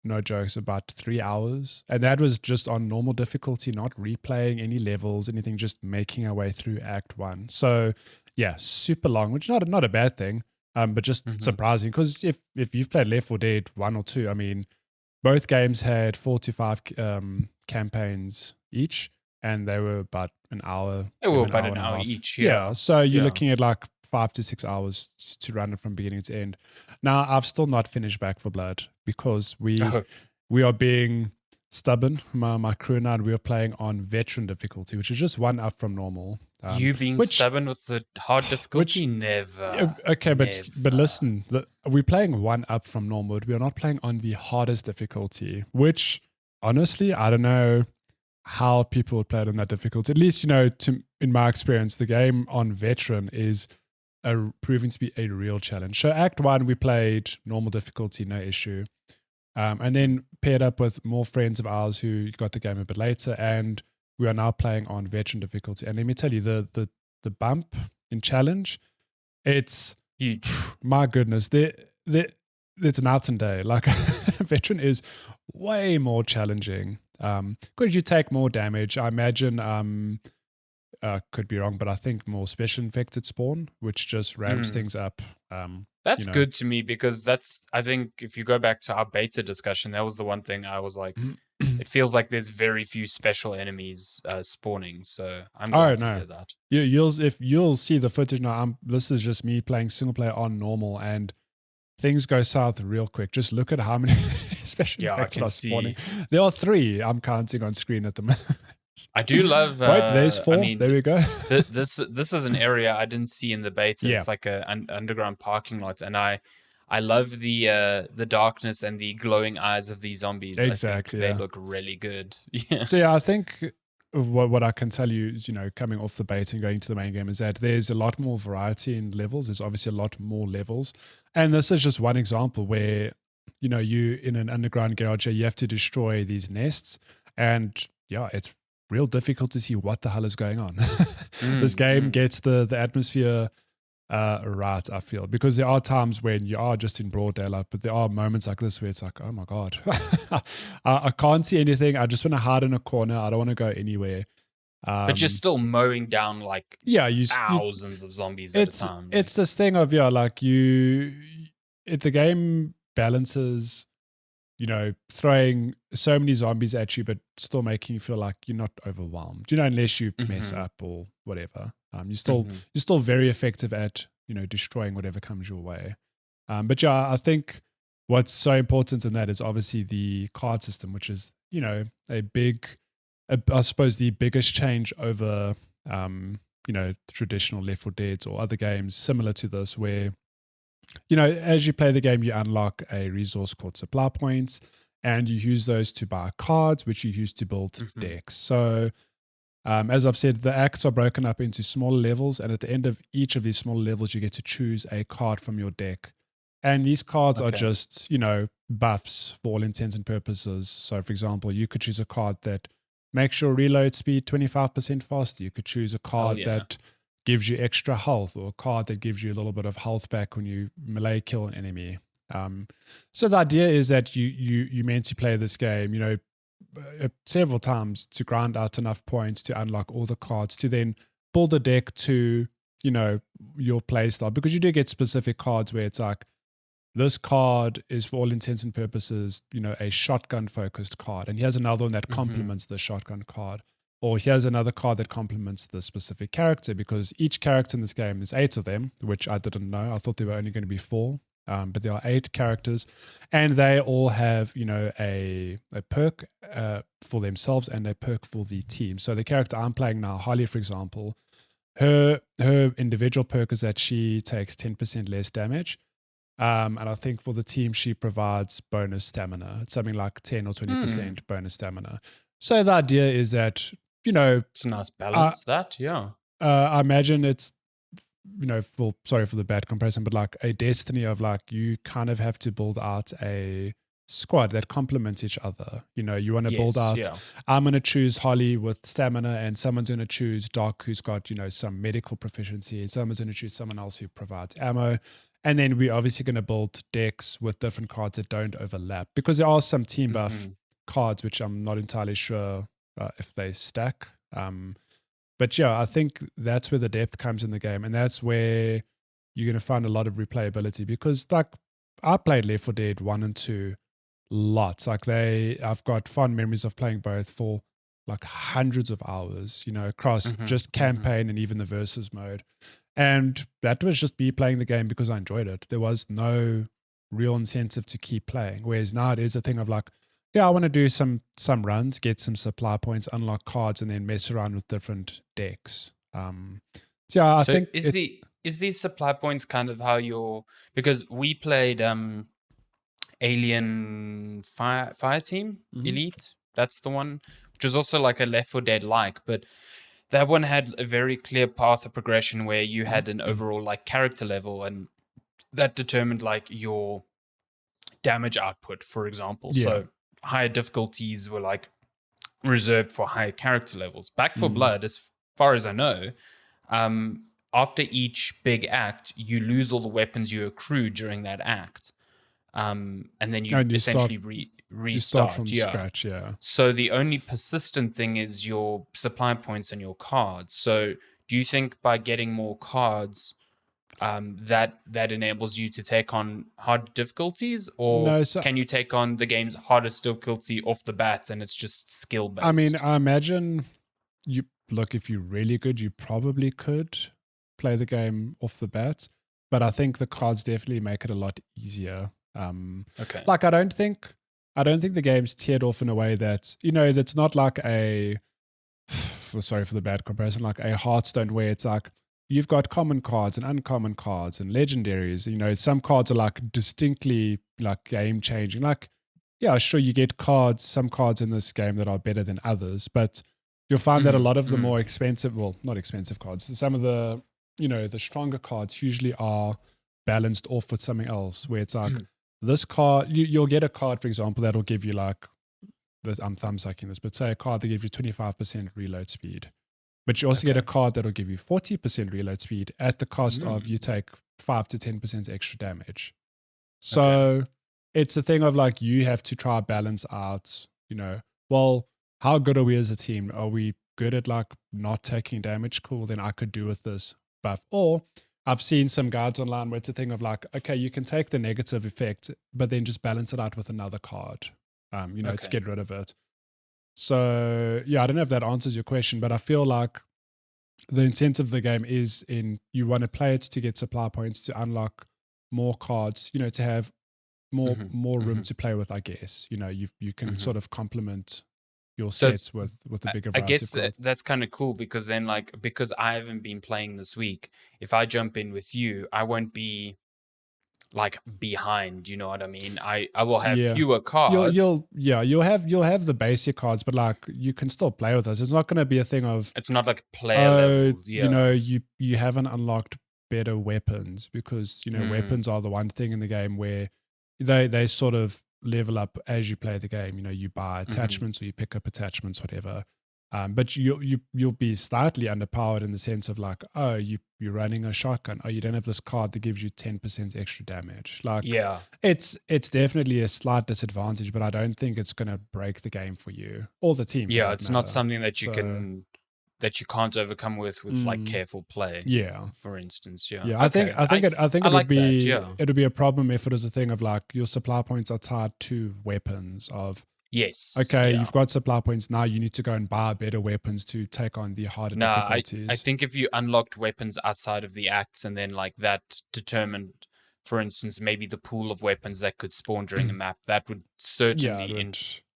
no jokes, about 3 hours. And that was just on normal difficulty, not replaying any levels, anything, just making our way through Act 1. So yeah, super long, which is not a bad thing, but just surprising, because if you've played Left 4 Dead 1 or 2, I mean, both games had 4 to 5 campaigns each, and they were about an hour. They were about an hour each, yeah. So you're looking at like 5 to 6 hours to run it from beginning to end. Now, I've still not finished Back for Blood because we are being stubborn. My crew and I, we are playing on veteran difficulty, which is just one up from normal. You being stubborn with the hard difficulty? Never. Okay, but listen, we're playing one up from normal. We are not playing on the hardest difficulty, which honestly, I don't know how people would play it on that difficulty. At least, in my experience, the game on veteran is proving to be a real challenge. So Act 1, we played normal difficulty, no issue. And then paired up with more friends of ours who got the game a bit later, and we are now playing on veteran difficulty. And let me tell you, the bump in challenge, it's huge. My goodness, it's night and day. Like veteran is way more challenging because you take more damage. I imagine, could be wrong, but I think more special infected spawn, which just ramps things up. That's good to me, because I think if you go back to our beta discussion, that was the one thing I was like, it feels like there's very few special enemies spawning. So I'm glad to hear that. You'll see the footage now. This is just me playing single player on normal, and things go south real quick. Just look at how many special effects are spawning. There are 3 I'm counting on screen at the moment. I do love. Wait, there's 4. There we go. This is an area I didn't see in the beta. Yeah. It's like an underground parking lot, and I love the darkness and the glowing eyes of these zombies. Exactly, they look really good. Yeah. So I think what I can tell you is, coming off the beta and going to the main game, is that there's a lot more variety in levels. There's obviously a lot more levels, and this is just one example where you in an underground garage, you have to destroy these nests, and it's real difficult to see what the hell is going on. This game gets the atmosphere right, I feel, because there are times when you are just in broad daylight, but there are moments like this where it's like, oh my God, I can't see anything. I just want to hide in a corner. I don't want to go anywhere. But you're still mowing down thousands of zombies at a time. It's this thing of, the game balances, throwing so many zombies at you, but still making you feel like you're not overwhelmed, unless you mess up or whatever. You're still very effective at, destroying whatever comes your way. But I think what's so important in that is obviously the card system, which is, I suppose the biggest change over, traditional Left 4 Dead or other games similar to this, where as you play the game, you unlock a resource called supply points, and you use those to buy cards, which you use to build decks. So As I've said, the acts are broken up into smaller levels, and at the end of each of these smaller levels, you get to choose a card from your deck. And these cards are just, buffs for all intents and purposes. So, for example, you could choose a card that makes your reload speed 25% faster. You could choose a card that gives you extra health, or a card that gives you a little bit of health back when you melee kill an enemy. So the idea is that you meant to play this game, several times to grind out enough points to unlock all the cards to then build a deck to, your playstyle. Because you do get specific cards where it's like, this card is for all intents and purposes, a shotgun focused card. And here's another one that complements the shotgun card. Or here's another card that complements the specific character, because each character in this game, there's 8 of them, which I didn't know. I thought there were only going to be 4. But there are 8 characters, and they all have, a perk for themselves and a perk for the team. So the character I'm playing now, Harley, for example, her individual perk is that she takes 10% less damage. And I think for the team, she provides bonus stamina. It's something like 10 or 20% bonus stamina. So the idea is that, it's a nice balance, I imagine it's, sorry for the bad comparison, but like a Destiny of like, you kind of have to build out a squad that complements each other. You want to build out, I'm going to choose Holly with stamina, and someone's going to choose Doc, who's got, some medical proficiency, and someone's going to choose someone else who provides ammo. And then we're obviously going to build decks with different cards that don't overlap, because there are some team buff cards, which I'm not entirely sure if they stack. But yeah, I think that's where the depth comes in the game, and that's where you're going to find a lot of replayability, because like I played Left 4 Dead 1 and 2 lots. Like I've got fond memories of playing both for like hundreds of hours, across just campaign and even the versus mode. And that was just me playing the game because I enjoyed it. There was no real incentive to keep playing. Whereas now it is a thing of like, I want to do some runs, get some supply points, unlock cards, and then mess around with different decks. I think is these supply points kind of how because we played Alien Fire Team Elite. That's the one, which is also like a Left 4 Dead like, but that one had a very clear path of progression where you had an overall like character level, and that determined like your damage output, for example. So higher difficulties were like reserved for higher character levels. Back 4 Blood, as far as I know, after each big act, you lose all the weapons you accrue during that act. And then you essentially restart from scratch. So the only persistent thing is your supply points and your cards. So do you think by getting more cards, that enables you to take on hard difficulties, or can you take on the game's hardest difficulty off the bat and it's just skill based? I mean, I imagine if you're really good, you probably could play the game off the bat, but I think the cards definitely make it a lot easier. Like I don't think the game's tiered off in a way that, that's not like sorry for the bad comparison, like a Hearthstone where it's like you've got common cards and uncommon cards and legendaries. Some cards are like distinctly like game changing. Like, yeah, sure, you get some cards in this game that are better than others, but you'll find that a lot of the more expensive, well, not expensive cards, some of the, the stronger cards usually are balanced off with something else, where it's like, this card, you'll get a card, for example, that'll give you like, I'm thumbsucking this, but say a card that gives you 25% reload speed. But you also get a card that'll give you 40% reload speed at the cost of you take 5 to 10% extra damage. So it's a thing of like, you have to try balance out, well, how good are we as a team? Are we good at like not taking damage? Cool, then I could do with this buff. Or I've seen some guides online where it's a thing of like, okay, you can take the negative effect, but then just balance it out with another card, to get rid of it. So, I don't know if that answers your question, but I feel like the intent of the game is you want to play it to get supply points, to unlock more cards, to have more room to play with, I guess. You can sort of complement your sets with a bigger variety. I guess that's kind of cool, because then because I haven't been playing this week, if I jump in with you, I won't be like behind, you know what I mean? I will have fewer cards. You'll have the basic cards, but like you can still play with us. It's not going to be a thing of it's not like player levels. You know, you haven't unlocked better weapons because weapons are the one thing in the game where they sort of level up as you play the game. You know, you buy attachments or you pick up attachments, whatever. But you'll be slightly underpowered in the sense of like, oh, you're running a shotgun. Oh, you don't have this card that gives you 10% extra damage. Like, it's definitely a slight disadvantage, but I don't think it's going to break the game for you or the team. Yeah, it's not something that you can't overcome with like careful play. Yeah, for instance. Yeah. I think it would be a problem if it was a thing of like your supply points are tied to weapons of. Yes. Okay, you've got supply points now. You need to go and buy better weapons to take on the harder difficulties. I think if you unlocked weapons outside of the acts and then like that determined, for instance, maybe the pool of weapons that could spawn during the map, that would certainly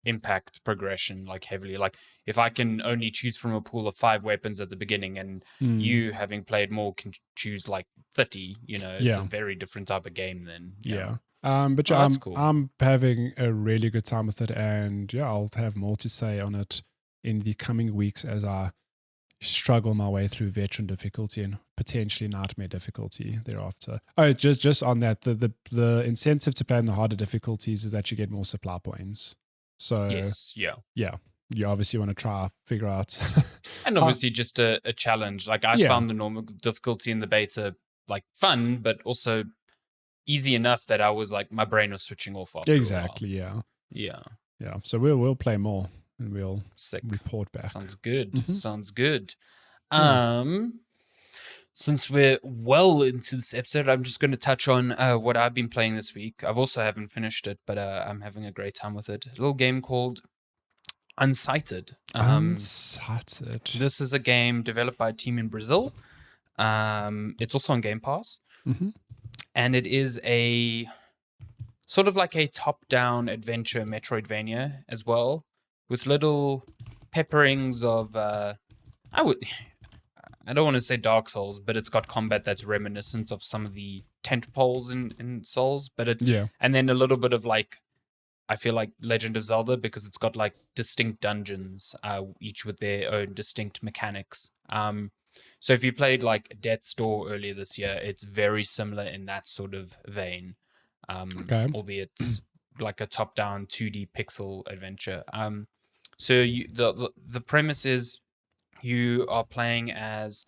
impact progression like heavily. Like if I can only choose from a pool of 5 weapons at the beginning and you having played more can choose like 30, it's a very different type of game then. Yeah. But yeah, cool. I'm having a really good time with it, and I'll have more to say on it in the coming weeks as I struggle my way through veteran difficulty and potentially nightmare difficulty thereafter. Oh, just on that, the incentive to play in the harder difficulties is that you get more supply points. So you obviously want to try figure out, and obviously just a challenge. Like I found the normal difficulty in the beta like fun, but also easy enough that I was like, my brain was switching off after exactly. a while. Yeah. So we'll play more and we'll report back. Sounds good. Sounds good. Since we're well into this episode, I'm just going to touch on what I've been playing this week. I've also haven't finished it, but I'm having a great time with it. A little game called Unsighted. Unsighted. This is a game developed by a team in Brazil. It's also on Game Pass. And it is a sort of like a top-down adventure Metroidvania as well, with little pepperings of I don't want to say Dark Souls, but it's got combat that's reminiscent of some of the tent poles in Souls, but and then a little bit of like, I feel like Legend of Zelda because it's got like distinct dungeons, each with their own distinct mechanics. So if you played like Death's Door earlier this year, it's very similar in that sort of vein, albeit like a top-down 2D pixel adventure. So the premise is you are playing as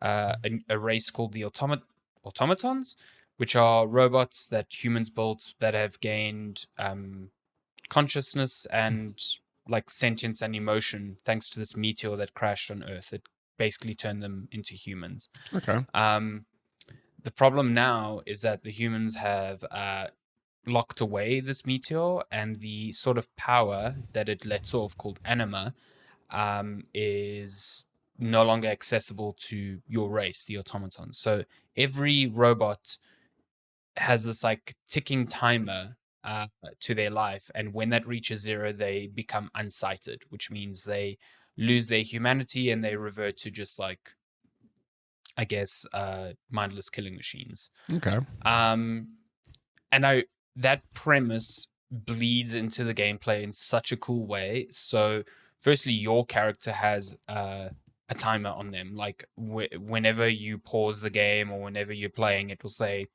a race called the automatons, which are robots that humans built that have gained consciousness and like sentience and emotion thanks to this meteor that crashed on Earth. It basically turned them into humans. Okay. The problem now is that the humans have locked away this meteor, and the sort of power that it lets off, called anima, is no longer accessible to your race, the automatons. So every robot has this like ticking timer to their life, and when that reaches 0, they become unsighted, which means they lose their humanity and they revert to just like, I guess, mindless killing machines. Okay. And that premise bleeds into the gameplay in such a cool way. So firstly, your character has a timer on them. Like whenever you pause the game or whenever you're playing, it will say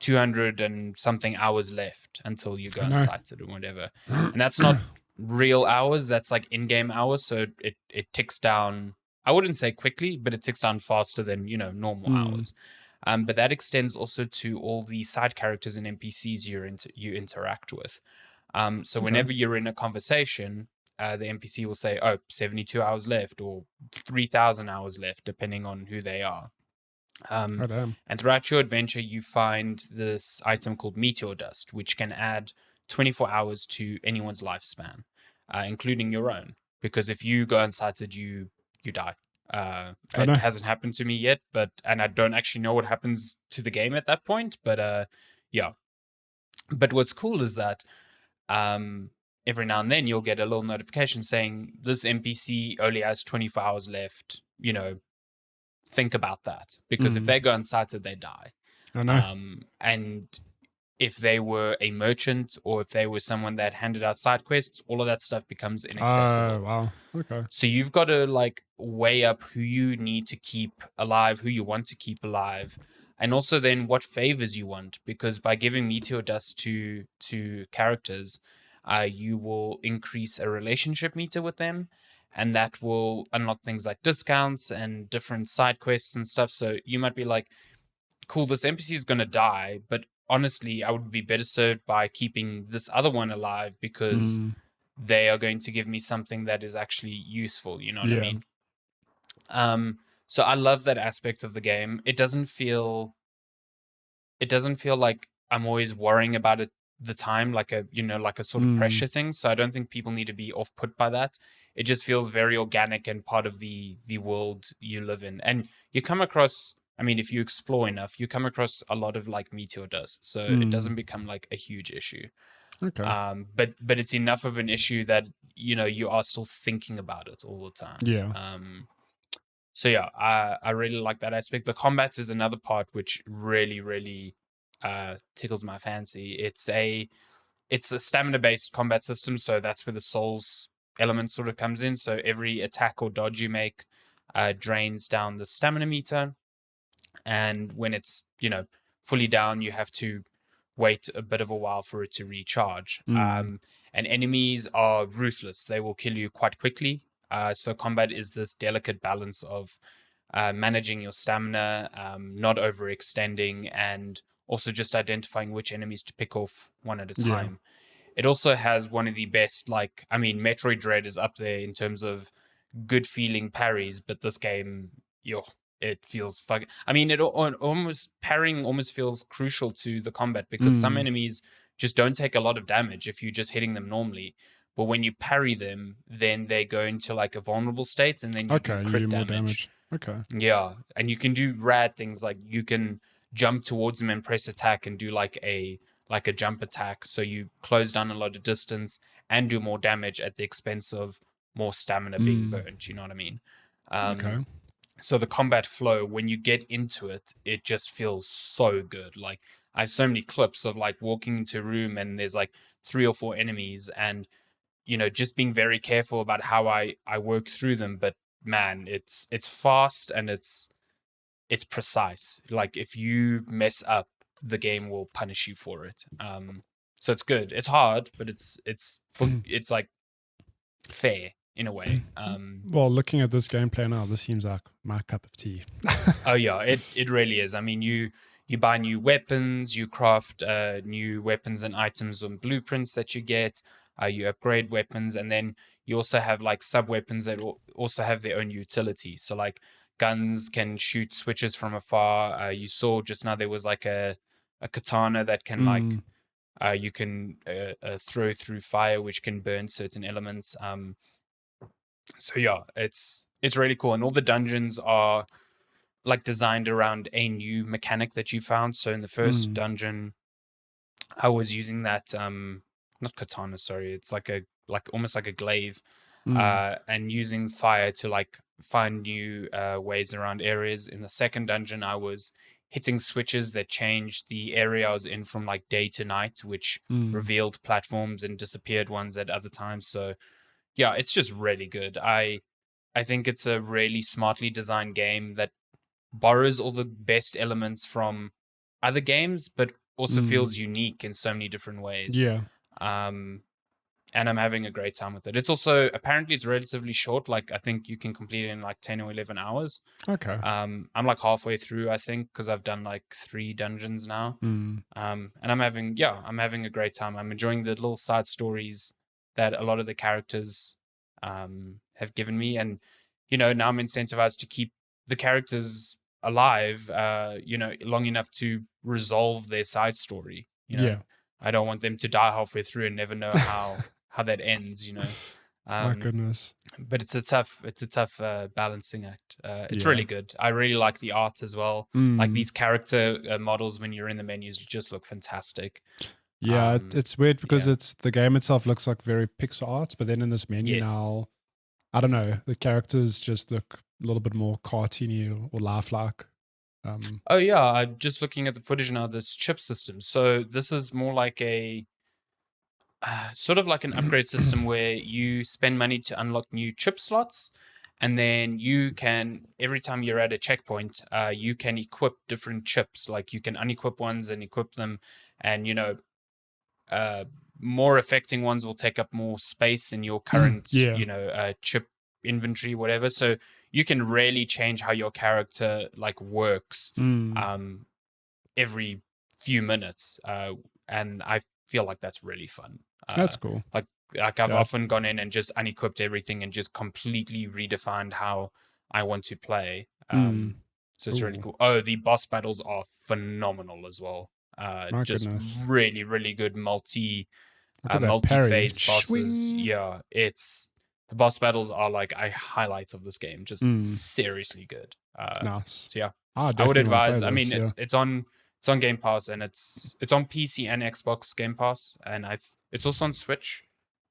200 and something hours left until you go unsighted or whatever. And that's not real hours, that's like in-game hours, so it ticks down. I wouldn't say quickly, but it ticks down faster than normal hours. But that extends also to all the side characters and NPCs you interact with. So whenever you're in a conversation, the NPC will say, 72 hours left or 3,000 hours left, depending on who they are. And throughout your adventure, you find this item called meteor dust, which can add 24 hours to anyone's lifespan, including your own. Because if you go unsighted, you die. It hasn't happened to me yet, and I don't actually know what happens to the game at that point. But yeah. But what's cool is that every now and then you'll get a little notification saying this NPC only has 24 hours left. Think about that, because if they go unsighted, they die. I know. And if they were a merchant or if they were someone that handed out side quests, all of that stuff becomes inaccessible. Wow. Okay. So you've got to like weigh up who you need to keep alive, who you want to keep alive, and also then what favors you want. Because by giving meteor dust to characters, you will increase a relationship meter with them, and that will unlock things like discounts and different side quests and stuff. So you might be like, cool, this NPC is going to die, but honestly, I would be better served by keeping this other one alive because they are going to give me something that is actually useful. You know what I mean? So I love that aspect of the game. It doesn't feel like I'm always worrying about it the time, like a sort of pressure thing. So I don't think people need to be off put by that. It just feels very organic and part of the world you live in. And you come across, I mean, if you explore enough, you come across a lot of like meteor dust. So it doesn't become like a huge issue. Okay. But it's enough of an issue that, you are still thinking about it all the time. Yeah. So yeah, I really like that aspect. The combat is another part which really, really tickles my fancy. It's a stamina-based combat system, so that's where the souls element sort of comes in. So every attack or dodge you make drains down the stamina meter, and when it's fully down, you have to wait a bit of a while for it to recharge. And enemies are ruthless; they will kill you quite quickly. So combat is this delicate balance of managing your stamina, not overextending, and also just identifying which enemies to pick off one at a time. It also has one of the best, Metroid Dread is up there in terms of good feeling parries, but this game, it feels fucking. I mean, parrying almost feels crucial to the combat because some enemies just don't take a lot of damage if you're just hitting them normally. But when you parry them, then they go into like a vulnerable state, and then you do crit damage. Okay. Yeah, and you can do rad things like you can jump towards them and press attack and do like a jump attack. So you close down a lot of distance and do more damage at the expense of more stamina being burnt. You know what I mean? Okay. So the combat flow, when you get into it, it just feels so good. Like I have so many clips of like walking into a room and there's like 3 or 4 enemies and just being very careful about how I work through them. But man, it's fast and it's precise. Like if you mess up, the game will punish you for it. So it's good. It's hard, but it's like fair in a way. Well, looking at this gameplay now, this seems like my cup of tea. Oh yeah, it really is. I mean, you buy new weapons, you craft new weapons and items and blueprints that you get. You upgrade weapons, and then you also have like sub weapons that also have their own utility. So like guns can shoot switches from afar. You saw just now there was like a katana that can you can throw through fire, which can burn certain elements. So yeah, it's really cool, and all the dungeons are like designed around a new mechanic that you found. So in the first dungeon, I was using that not katana, sorry, it's like almost like a glaive, and using fire to like find new ways around areas. In the second dungeon, I was hitting switches that changed the area I was in from like day to night, which revealed platforms and disappeared ones at other times. So yeah, it's just really good. I think it's a really smartly designed game that borrows all the best elements from other games, but also feels unique in so many different ways. Yeah. And I'm having a great time with it. It's also, apparently it's relatively short. Like I think you can complete it in like 10 or 11 hours. Okay. I'm like halfway through, I think, because I've done like 3 dungeons now. And I'm having a great time. I'm enjoying the little side stories that a lot of the characters have given me. And, now I'm incentivized to keep the characters alive, long enough to resolve their side story. Yeah. I don't want them to die halfway through and never know how that ends. My goodness. But it's a tough balancing act. It's really good. I really like the art as well. Like these character models when you're in the menus just look fantastic. Yeah, it's weird because it's the game itself looks like very pixel art, but then in this menu now, I don't know, the characters just look a little bit more cartoony or lifelike. Oh yeah, I'm just looking at the footage now. This chip system. So this is more like a sort of like an upgrade system where you spend money to unlock new chip slots, and then you can, every time you're at a checkpoint, you can equip different chips. Like you can unequip ones and equip them, and more affecting ones will take up more space in your current chip inventory, whatever. So you can really change how your character like works every few minutes, and I feel like that's really fun. That's cool. Like I've often gone in and just unequipped everything and just completely redefined how I want to play. So it's really cool. Oh, the boss battles are phenomenal as well. Just really, really good multi-phase bosses. Swing. Yeah, the boss battles are like highlights of this game. Just seriously good. Nice. So yeah, I would advise. I mean, this, it's on Game Pass, and it's on PC and Xbox Game Pass, and it's also on Switch.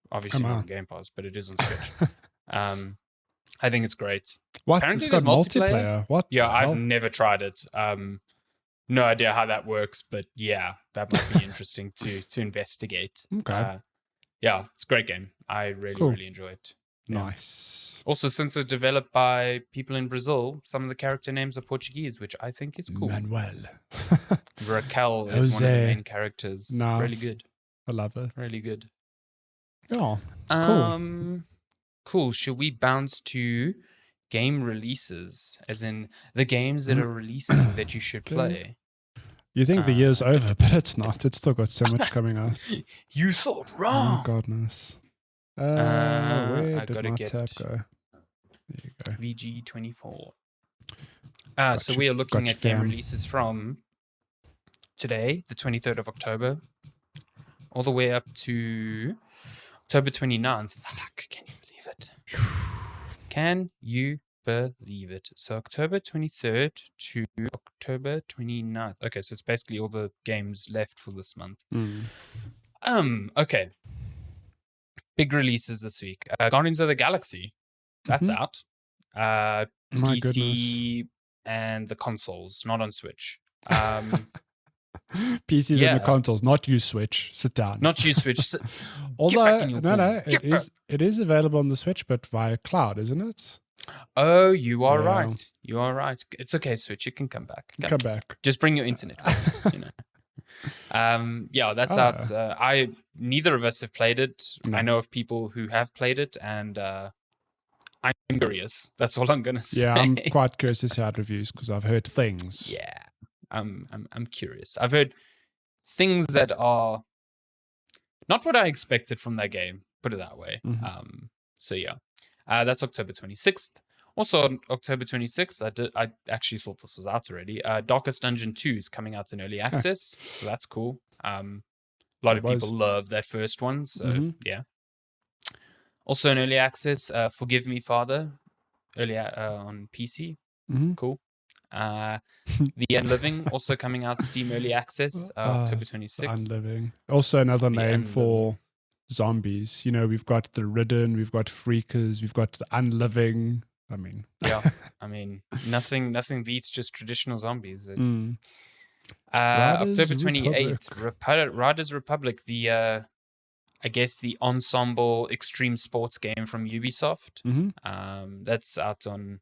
Obviously not on Game Pass, but it is on Switch. I think it's great. What? Apparently It's got multiplayer. What? Yeah, I've never tried it. No idea how that works, but yeah, that might be interesting to investigate. Okay. Yeah, it's a great game. I really enjoy it. Yeah. Nice. Also, since it's developed by people in Brazil, some of the character names are Portuguese, which I think is cool. Manuel. Raquel is one of the main characters. Nice. Really good. I love it. Really good. Oh, cool. Cool. Should we bounce to game releases, as in the games that are releasing that you should play? You think the year's over, but it's not. It's still got so much coming out. You thought wrong. Oh, goodness. Where I did gotta my get tab go? There you go. VG24. Gotcha, so we are looking at game fam. releases from today, the 23rd of October, all the way up to October 29th. Fuck, can you believe it? Can you believe it? So October 23rd to October 29th. Okay, so it's basically all the games left for this month. Okay. Big releases this week. Guardians of the Galaxy. That's out. My PC goodness. and the consoles, not on Switch. PCs and the consoles, not you Switch. Sit down. Not you Switch. Although, it is available on the Switch, but via cloud, isn't it? Oh, you are right. You are right. It's okay, Switch. You can come back. Come back. Just bring your internet. That's out. Neither of us have played it. No. I know of people who have played it, and I'm curious. That's all I'm gonna say. Yeah, I'm quite curious to see how it reviews because I've heard things. Yeah, I'm curious. I've heard things that are not what I expected from that game. Put it that way. That's October 26th. Also on October 26th, I actually thought this was out already. Darkest Dungeon 2 is coming out in early access, so that's cool. A lot of people love that first one, so yeah. Also in early access, Forgive Me Father, on PC. Cool. The Unliving, also coming out Steam early access, October 26th. Unliving. Also another name for zombies. We've got the Ridden, we've got Freakers, we've got the Unliving. I mean, nothing beats just traditional zombies. October 28th, Riders Republic, the I guess the ensemble extreme sports game from Ubisoft. That's out on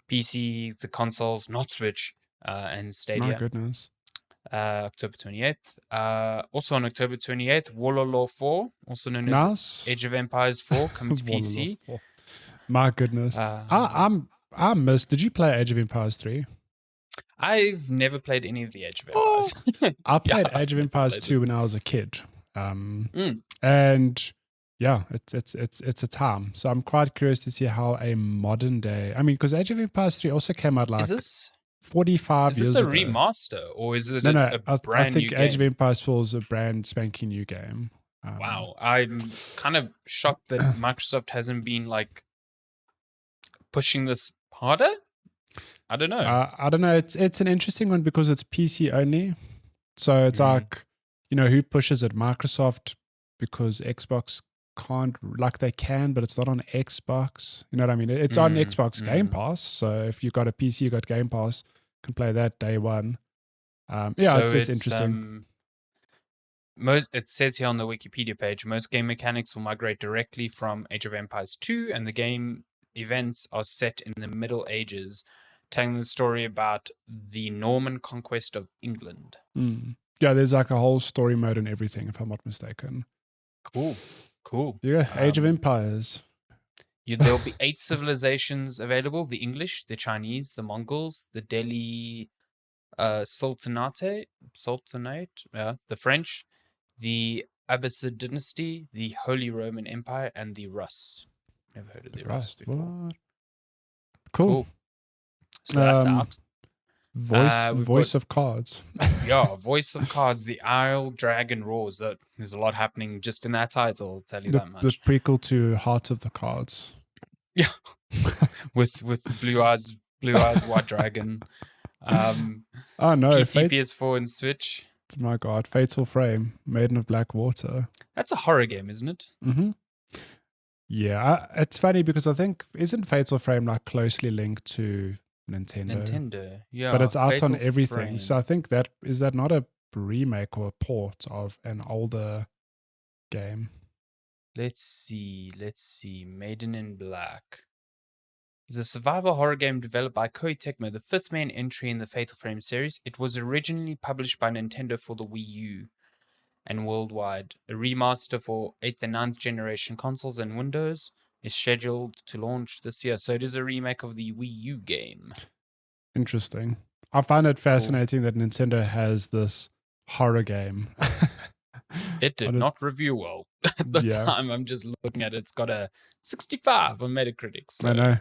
PC, the consoles, not Switch, and Stadia. My goodness. October 28th. Also on October 28th, Wololo 4, also known as Age of Empires 4, coming to PC. My goodness. I missed. Did you play Age of Empires 3? I've never played any of the Age of Empires. I played Age of Empires 2 when I was a kid. And yeah, it's a time. So I'm quite curious to see how a modern day. I mean, because Age of Empires 3 also came out like 45 years ago. Is this a remaster or is it a brand new game? I think Age of Empires 4 is a brand spanking new game. Wow. I'm kind of shocked that Microsoft hasn't been like pushing this harder. I don't know. I don't know. It's an interesting one because it's PC only. So it's like, who pushes it? Microsoft, because Xbox can't, like they can, but it's not on Xbox. You know what I mean? It's on Xbox Game Pass. So if you got a PC, you got Game Pass. can play that day one. Yeah, So it's interesting. It says here on the Wikipedia page, most game mechanics will migrate directly from Age of Empires 2, and the game events are set in the Middle Ages, telling the story about the Norman conquest of England. Yeah, there's like a whole story mode and everything, if I'm not mistaken. Cool. Yeah, Age of Empires. There'll be 8 civilizations available: the English, the Chinese, the Mongols, the Delhi Sultanate, the French, the Abbasid dynasty, the Holy Roman Empire, and the Rus. Never heard of the Rus before. What? Cool. So that's out. Voice of Cards. Yeah, Voice of Cards, the Isle Dragon Roars. There's a lot happening just in that title, I'll tell you that much. The prequel to Heart of the Cards. Yeah. with blue eyes, white dragon. Oh no. PC, PS4, and Switch. My God. Fatal Frame, Maiden of Black Water. That's a horror game, isn't it? Mm-hmm. Yeah, it's funny because I think, isn't Fatal Frame like closely linked to Nintendo, yeah. But it's out on everything. Frame. So I think is that not a remake or a port of an older game? Let's see. Maiden in Black is a survival horror game developed by Koei Tecmo, the 5th main entry in the Fatal Frame series. It was originally published by Nintendo for the Wii U and worldwide. A remaster for 8th and 9th generation consoles and Windows is scheduled to launch this year. So it is a remake of the Wii U game. Interesting. I find it fascinating that Nintendo has this horror game. It did not review well at the time. I'm just looking at it. It's got a 65 on Metacritic. So I know.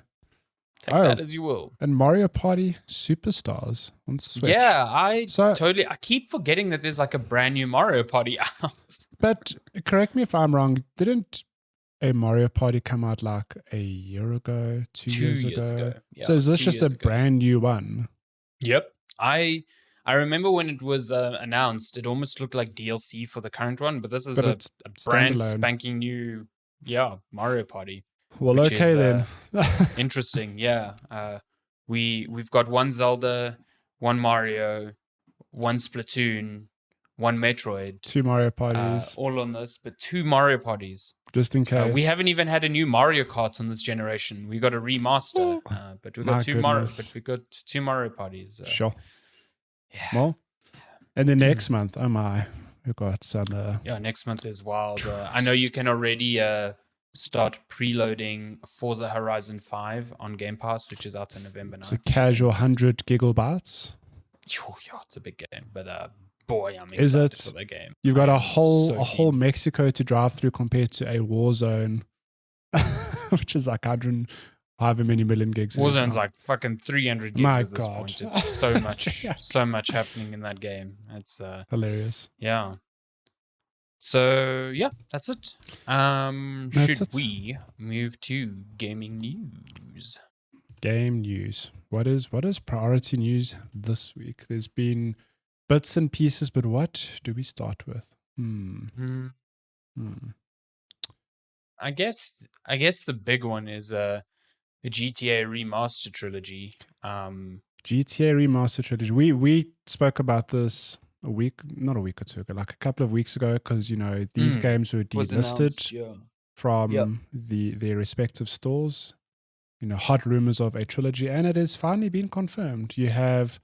Take that as you will. And Mario Party Superstars on Switch. Yeah, I keep forgetting that there's like a brand new Mario Party out. But correct me if I'm wrong, didn't a Mario Party come out like a year ago, 2 years ago? Yeah, so is this just a brand new one? Yep. I remember when it was announced, it almost looked like DLC for the current one, but this is a brand spanking new, Mario Party. Well, okay then. Interesting, yeah. We've got one Zelda, one Mario, one Splatoon, one Metroid. 2 Mario Parties. All on this, but 2 Mario Parties. Just in case. We haven't even had a new Mario Kart on this generation. We got a remaster, but we got 2 Mario Parties. Sure. Yeah. Well, and then next month, we've got some. Next month is wild. I know you can already start preloading Forza Horizon 5 on Game Pass, which is out on November 9th. It's a casual 100 gigabytes. Yeah, it's a big game, but boy, I'm excited for the game. You've got a whole Mexico to drive through compared to a Warzone, which is like 100 however many million gigs. Warzone's like fucking 300 gigs at this point. It's so much happening in that game. It's hilarious. Yeah. So yeah, that's it. We move to gaming news? Game news. What is priority news this week? There's been bits and pieces, but what do we start with? I guess the big one is the GTA remaster trilogy. GTA remaster trilogy. We spoke about this not a week or two ago, like a couple of weeks ago, because these games were delisted from their respective stores. Hot rumors of a trilogy, and it has finally been confirmed. You have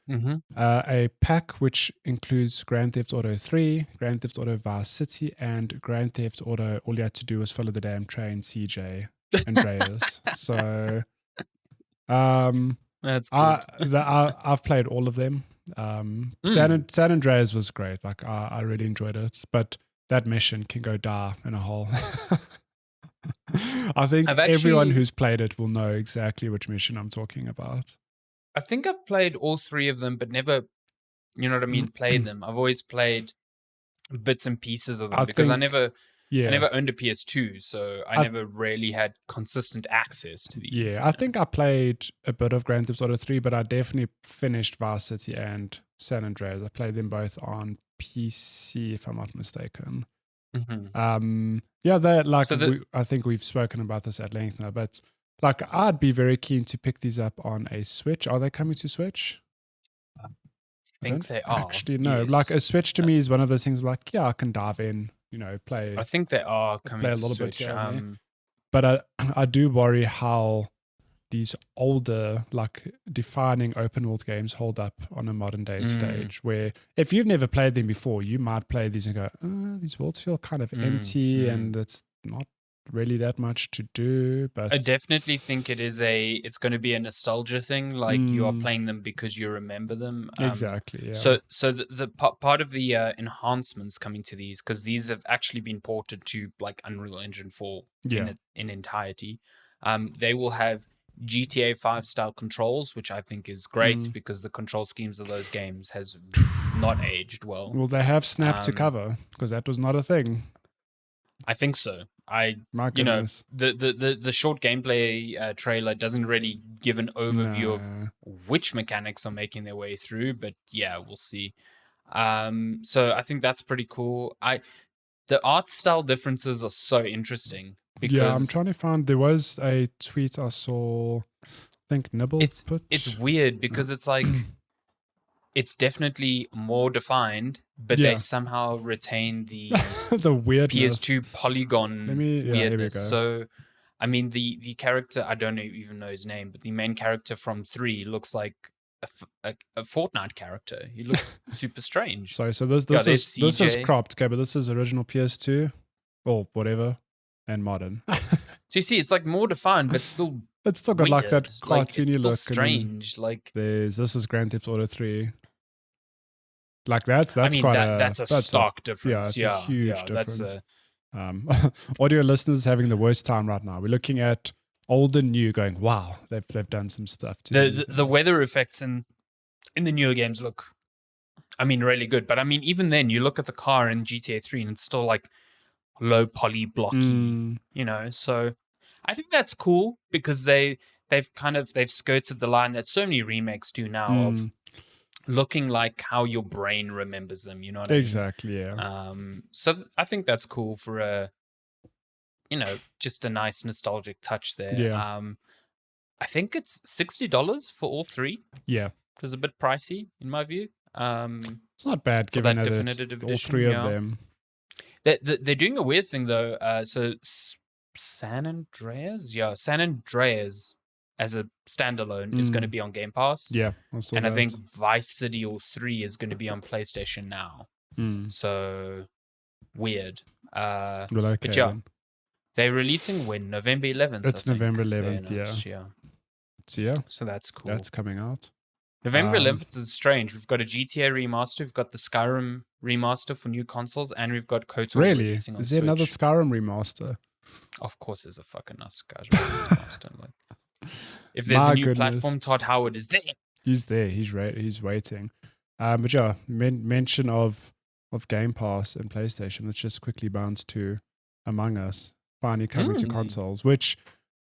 a pack which includes Grand Theft Auto 3, Grand Theft Auto Vice City, and Grand Theft Auto. All you had to do was follow the damn train, CJ Andreas. So, that's good. I've played all of them. San Andreas was great. Like I really enjoyed it, but that mission can go die in a hole. I think everyone who's played it will know exactly which mission I'm talking about. I think I've played all 3 of them, but never, played them. I've always played bits and pieces of them because I never owned a PS2, so I never really had consistent access to these. Yeah, I think I played a bit of Grand Theft Auto 3, but I definitely finished Vice City and San Andreas. I played them both on PC, if I'm not mistaken. I think we've spoken about this at length now, but like I'd be very keen to pick these up on a Switch. Are they coming to Switch? think they are. Actually, no. Yes. Like a Switch to me is one of those things like, yeah, I can dive in, play. I think they are coming play a to little Switch. bit here. But I do worry how these older, like defining open world games hold up on a modern day stage, where if you've never played them before, you might play these and go, these worlds feel kind of empty and it's not really that much to do. But I definitely think it's going to be a nostalgia thing. Like you are playing them because you remember them. Exactly. Yeah. So the part of the enhancements coming to these, because these have actually been ported to like Unreal Engine 4 in entirety. They will have GTA 5 style controls, which I think is great because the control schemes of those games has not aged well. Will they have Snap to cover? Because that was not a thing. I think so. My goodness. The short gameplay trailer doesn't really give an overview of which mechanics are making their way through, but yeah, we'll see. So I think that's pretty cool. The art style differences are so interesting because I'm trying to find. There was a tweet I saw. I think Nibble put. It's weird because it's like it's definitely more defined, but they somehow retain the the weirdness. PS2 polygon weirdness. Here we go. So, I mean, the character, I don't even know his name, but the main character from 3 looks like a Fortnite character. He looks super strange. Sorry, so this is cropped, okay, but this is original PS2 or whatever and modern. So you see, it's like more defined, but still it's still got weird. like that cartoony look. Strange. Like this is Grand Theft Auto 3. Like that's a stock difference. Yeah, it's a huge difference. Audio listeners having the worst time right now. We're looking at old and new, going, wow, they've done some stuff. The weather effects in the newer games look, I mean, really good. But I mean, even then, you look at the car in GTA 3 and it's still like low poly blocky, So I think that's cool because they've skirted the line that so many remakes do now of looking like how your brain remembers them, you know what I mean? Exactly, yeah. So I think that's cool for a, just a nice nostalgic touch there. Yeah. I think it's $60 for all 3. Yeah. It was a bit pricey in my view. It's not bad given that definitive edition, all 3 of them. They're doing a weird thing though. So San Andreas as a standalone is going to be on Game Pass. Yeah. I think Vice City 3 is going to be on PlayStation now. So weird. Okay, but yeah, they're releasing when? November 11th. It's November 11th, So that's cool. That's coming out. November 11th is strange. We've got a GTA remaster, we've got the Skyrim remaster for new consoles, and we've got KOTOR releasing on Switch. Is there another Skyrim remaster? Of course there's a fucking Skyrim remaster. If there's a new platform, Todd Howard is there. He's there. He's waiting. But yeah, mention of Game Pass and PlayStation. Let's just quickly bounce to Among Us finally coming to consoles, which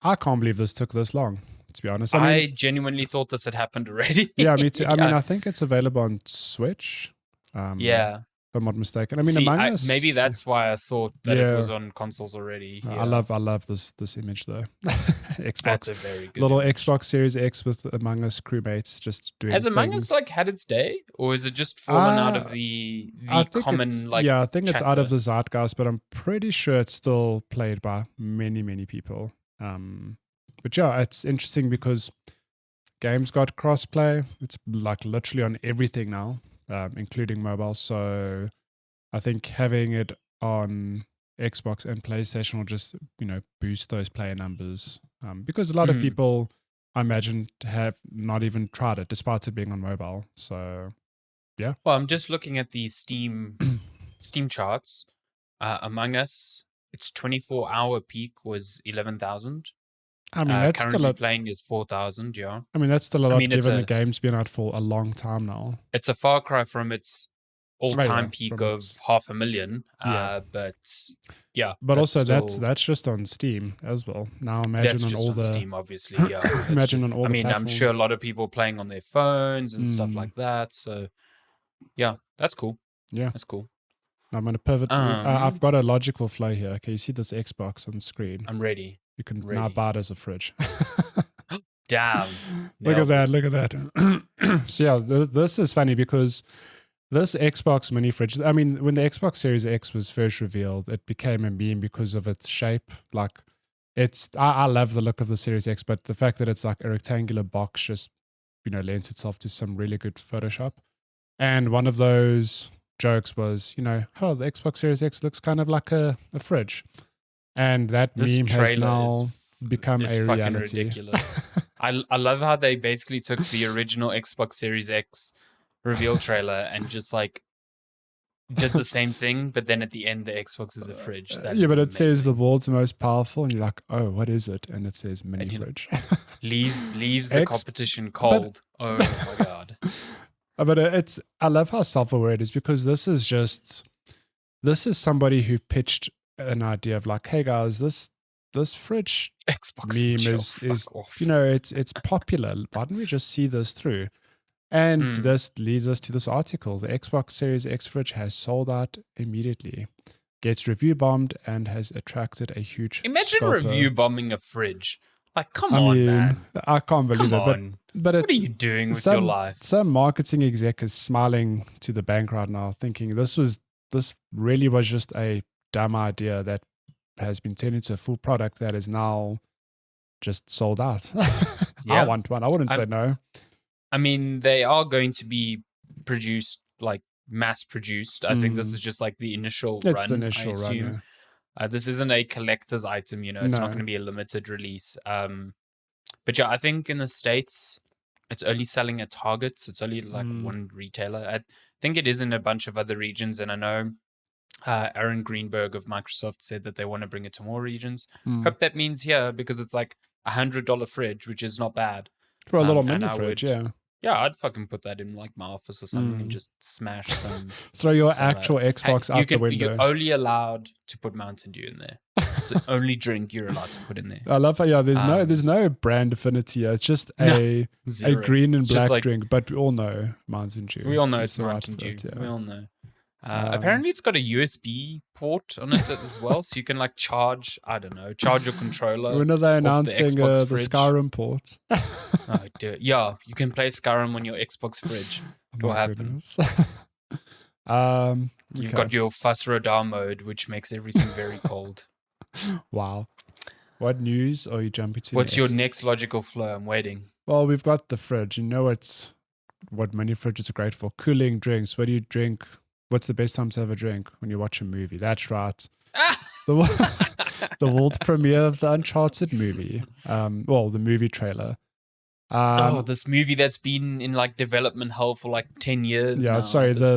I can't believe this took this long. To be honest, I genuinely thought this had happened already. Yeah, me too. I mean, I think it's available on Switch. Yeah. If I'm not mistaken. I mean, Among Us. Maybe that's why I thought that it was on consoles already. I love this image though. Xbox. That's a very good little image. Xbox Series X with Among Us crewmates just doing. Has Among Us had its day, or is it just fallen out of the common I think it's out of chatter? the zeitgeist, but I'm pretty sure it's still played by many people. But yeah, it's interesting because games got crossplay. It's like literally on everything now, including mobile. So I think having it on Xbox and PlayStation will just, boost those player numbers. Because a lot of people, I imagine, have not even tried it, despite it being on mobile. So, yeah. Well, I'm just looking at the Steam charts. Among Us, its 24-hour peak was 11,000. I mean, that's currently still playing is 4,000. Yeah. I mean, that's still a lot given the game's been out for a long time now. It's a far cry from its all-time peak of 500,000. But yeah. But also that's just on Steam as well. Now imagine on all the Steam, obviously. Yeah. Imagine on all. I'm sure a lot of people playing on their phones and stuff like that. So yeah, that's cool. Yeah, that's cool. I'm going to pivot. I've got a logical flow here. Okay, you see this Xbox on the screen. I'm ready. You can now buy it as a fridge. Damn. Look at that. So yeah, this is funny because this Xbox mini fridge, I mean, when the Xbox Series X was first revealed, it became a meme because of its shape. Like, I love the look of the Series X, but the fact that it's like a rectangular box just, lends itself to some really good Photoshop. And one of those jokes was, the Xbox Series X looks kind of like a fridge. And that meme has now become a reality. Ridiculous. I love how they basically took the original Xbox Series X reveal trailer and just like did the same thing, but then at the end the Xbox is a fridge. But it says the world's most powerful, and you're like, oh, what is it? And it says mini fridge. leaves the competition cold. Oh my god. But I love how self-aware it is, because this is somebody who pitched an idea of like, hey guys, this fridge Xbox meme is it's popular. Why don't we just see this through? And this leads us to this article. The Xbox Series X fridge has sold out immediately, gets review bombed, and has attracted a huge Imagine review bombing a fridge. Like, come on, man. I can't believe it. But what are you doing with your life? Some marketing exec is smiling to the bank right now, thinking this really was just a dumb idea that has been turned into a full product that is now just sold out. Yeah. I want one. I wouldn't say no. I mean, they are going to be produced, like mass produced. I think this is just like the initial run. It's the initial run. Yeah. This isn't a collector's item, it's not going to be a limited release. But yeah, I think in the States, it's only selling at Target. So it's only like one retailer. I think it is in a bunch of other regions. And I know Aaron Greenberg of Microsoft said that they want to bring it to more regions. Hope that means here, because it's like $100 fridge, which is not bad. For a little mini fridge, yeah. Yeah, I'd fucking put that in like my office or something and just smash some. Throw your actual Xbox out the window. You're only allowed to put Mountain Dew in there. It's the only drink you're allowed to put in there. I love how there's no brand affinity. It's just a green and black drink, but we all know Mountain Dew. We all know it's Mountain Dew. Yeah. We all know. Apparently it's got a USB port on it as well, so you can like charge your controller. When are they announcing the Skyrim port? Oh, dude. Yeah, you can play Skyrim on your Xbox fridge. It will happen. You've got your Fuss Radar mode, which makes everything very cold. Wow. What news are you jumping to? What's your next logical flow? I'm waiting. Well, we've got the fridge. It's what mini fridges are great for. Cooling drinks. What do you drink? What's the best time to have a drink? When you watch a movie. That's right. The world premiere of the Uncharted movie. The movie trailer. This movie that's been in like development hell for like 10 years. Yeah, now sorry. This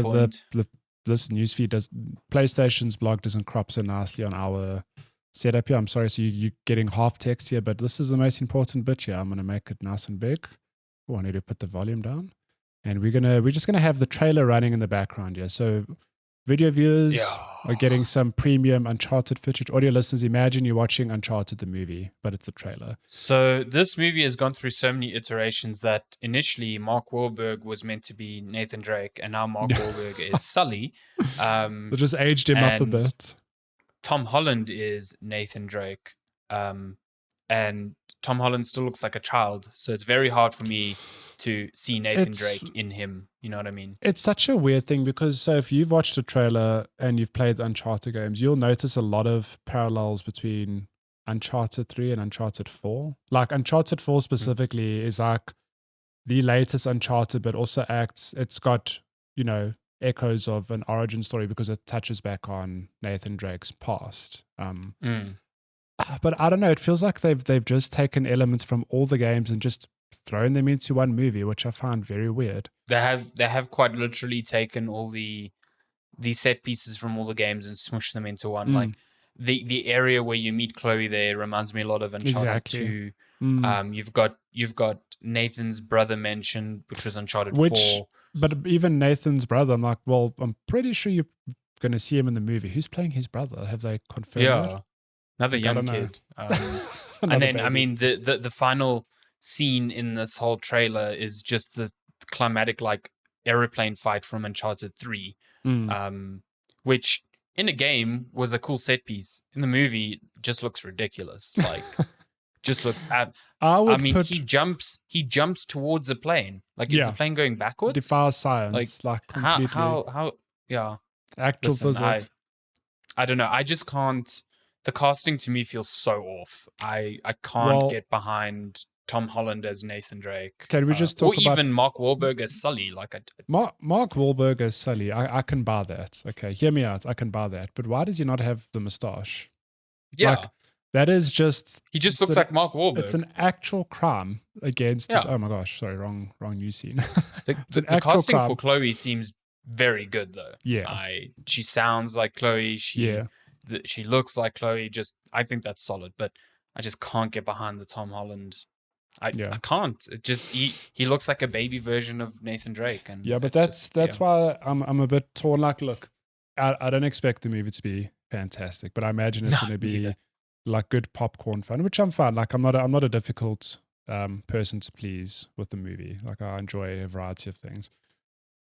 newsfeed PlayStation's blog doesn't crop so nicely on our setup here. I'm sorry. So you're getting half text here, but this is the most important bit here. I'm going to make it nice and big. Oh, I need to put the volume down. And we're just gonna have the trailer running in the background here. So video viewers are getting some premium Uncharted footage. Audio listeners, imagine you're watching Uncharted the movie, but it's the trailer. So this movie has gone through so many iterations that initially Mark Wahlberg was meant to be Nathan Drake, and now Mark Wahlberg is Sully. They just aged him up a bit. Tom Holland is Nathan Drake. And Tom Holland still looks like a child, so it's very hard for me to see Nathan Drake in him. You know what I mean? It's such a weird thing, because if you've watched a trailer and you've played the Uncharted games, you'll notice a lot of parallels between Uncharted 3 and Uncharted 4. Like Uncharted 4 specifically is like the latest Uncharted, but also it's got, echoes of an origin story because it touches back on Nathan Drake's past. But I don't know, it feels like they've just taken elements from all the games and just thrown them into one movie, which I find very weird. They have quite literally taken all the set pieces from all the games and smushed them into one. Like the area where you meet Chloe there reminds me a lot of Uncharted 2. You've got Nathan's brother mentioned, which was Uncharted 4. But even Nathan's brother, I'm like, well, I'm pretty sure you're going to see him in the movie. Who's playing his brother? Have they confirmed that? Another young kid. And then, baby. I mean, the final scene in this whole trailer is just the climatic, like, aeroplane fight from Uncharted 3, which in a game was a cool set piece. In the movie, just looks ridiculous. Like, Just looks I mean, put, he jumps towards the plane. Like, is the plane going backwards? Defies science, like completely. How yeah. Actual physics. I don't know. I just can't. The casting to me feels so off. I can't get behind Tom Holland as Nathan Drake. Can we just talk about even Mark Wahlberg as Sully? Like, Mark Wahlberg as Sully, I can buy that. Okay, hear me out. I can buy that. But why does he not have the mustache? Yeah. Like, that is just... He just looks like Mark Wahlberg. It's an actual crime against... Oh my gosh, sorry, wrong news scene. The casting for Chloe seems very good, though. Yeah. She sounds like Chloe. She looks like Chloe. I think that's solid, but I just can't get behind the Tom Holland. I can't. It just he looks like a baby version of Nathan Drake. And but that's why I'm a bit torn. Like, look, I don't expect the movie to be fantastic, but I imagine it's going to be like good popcorn fun, which I'm fine. Like, I'm not a difficult person to please with the movie. Like, I enjoy a variety of things,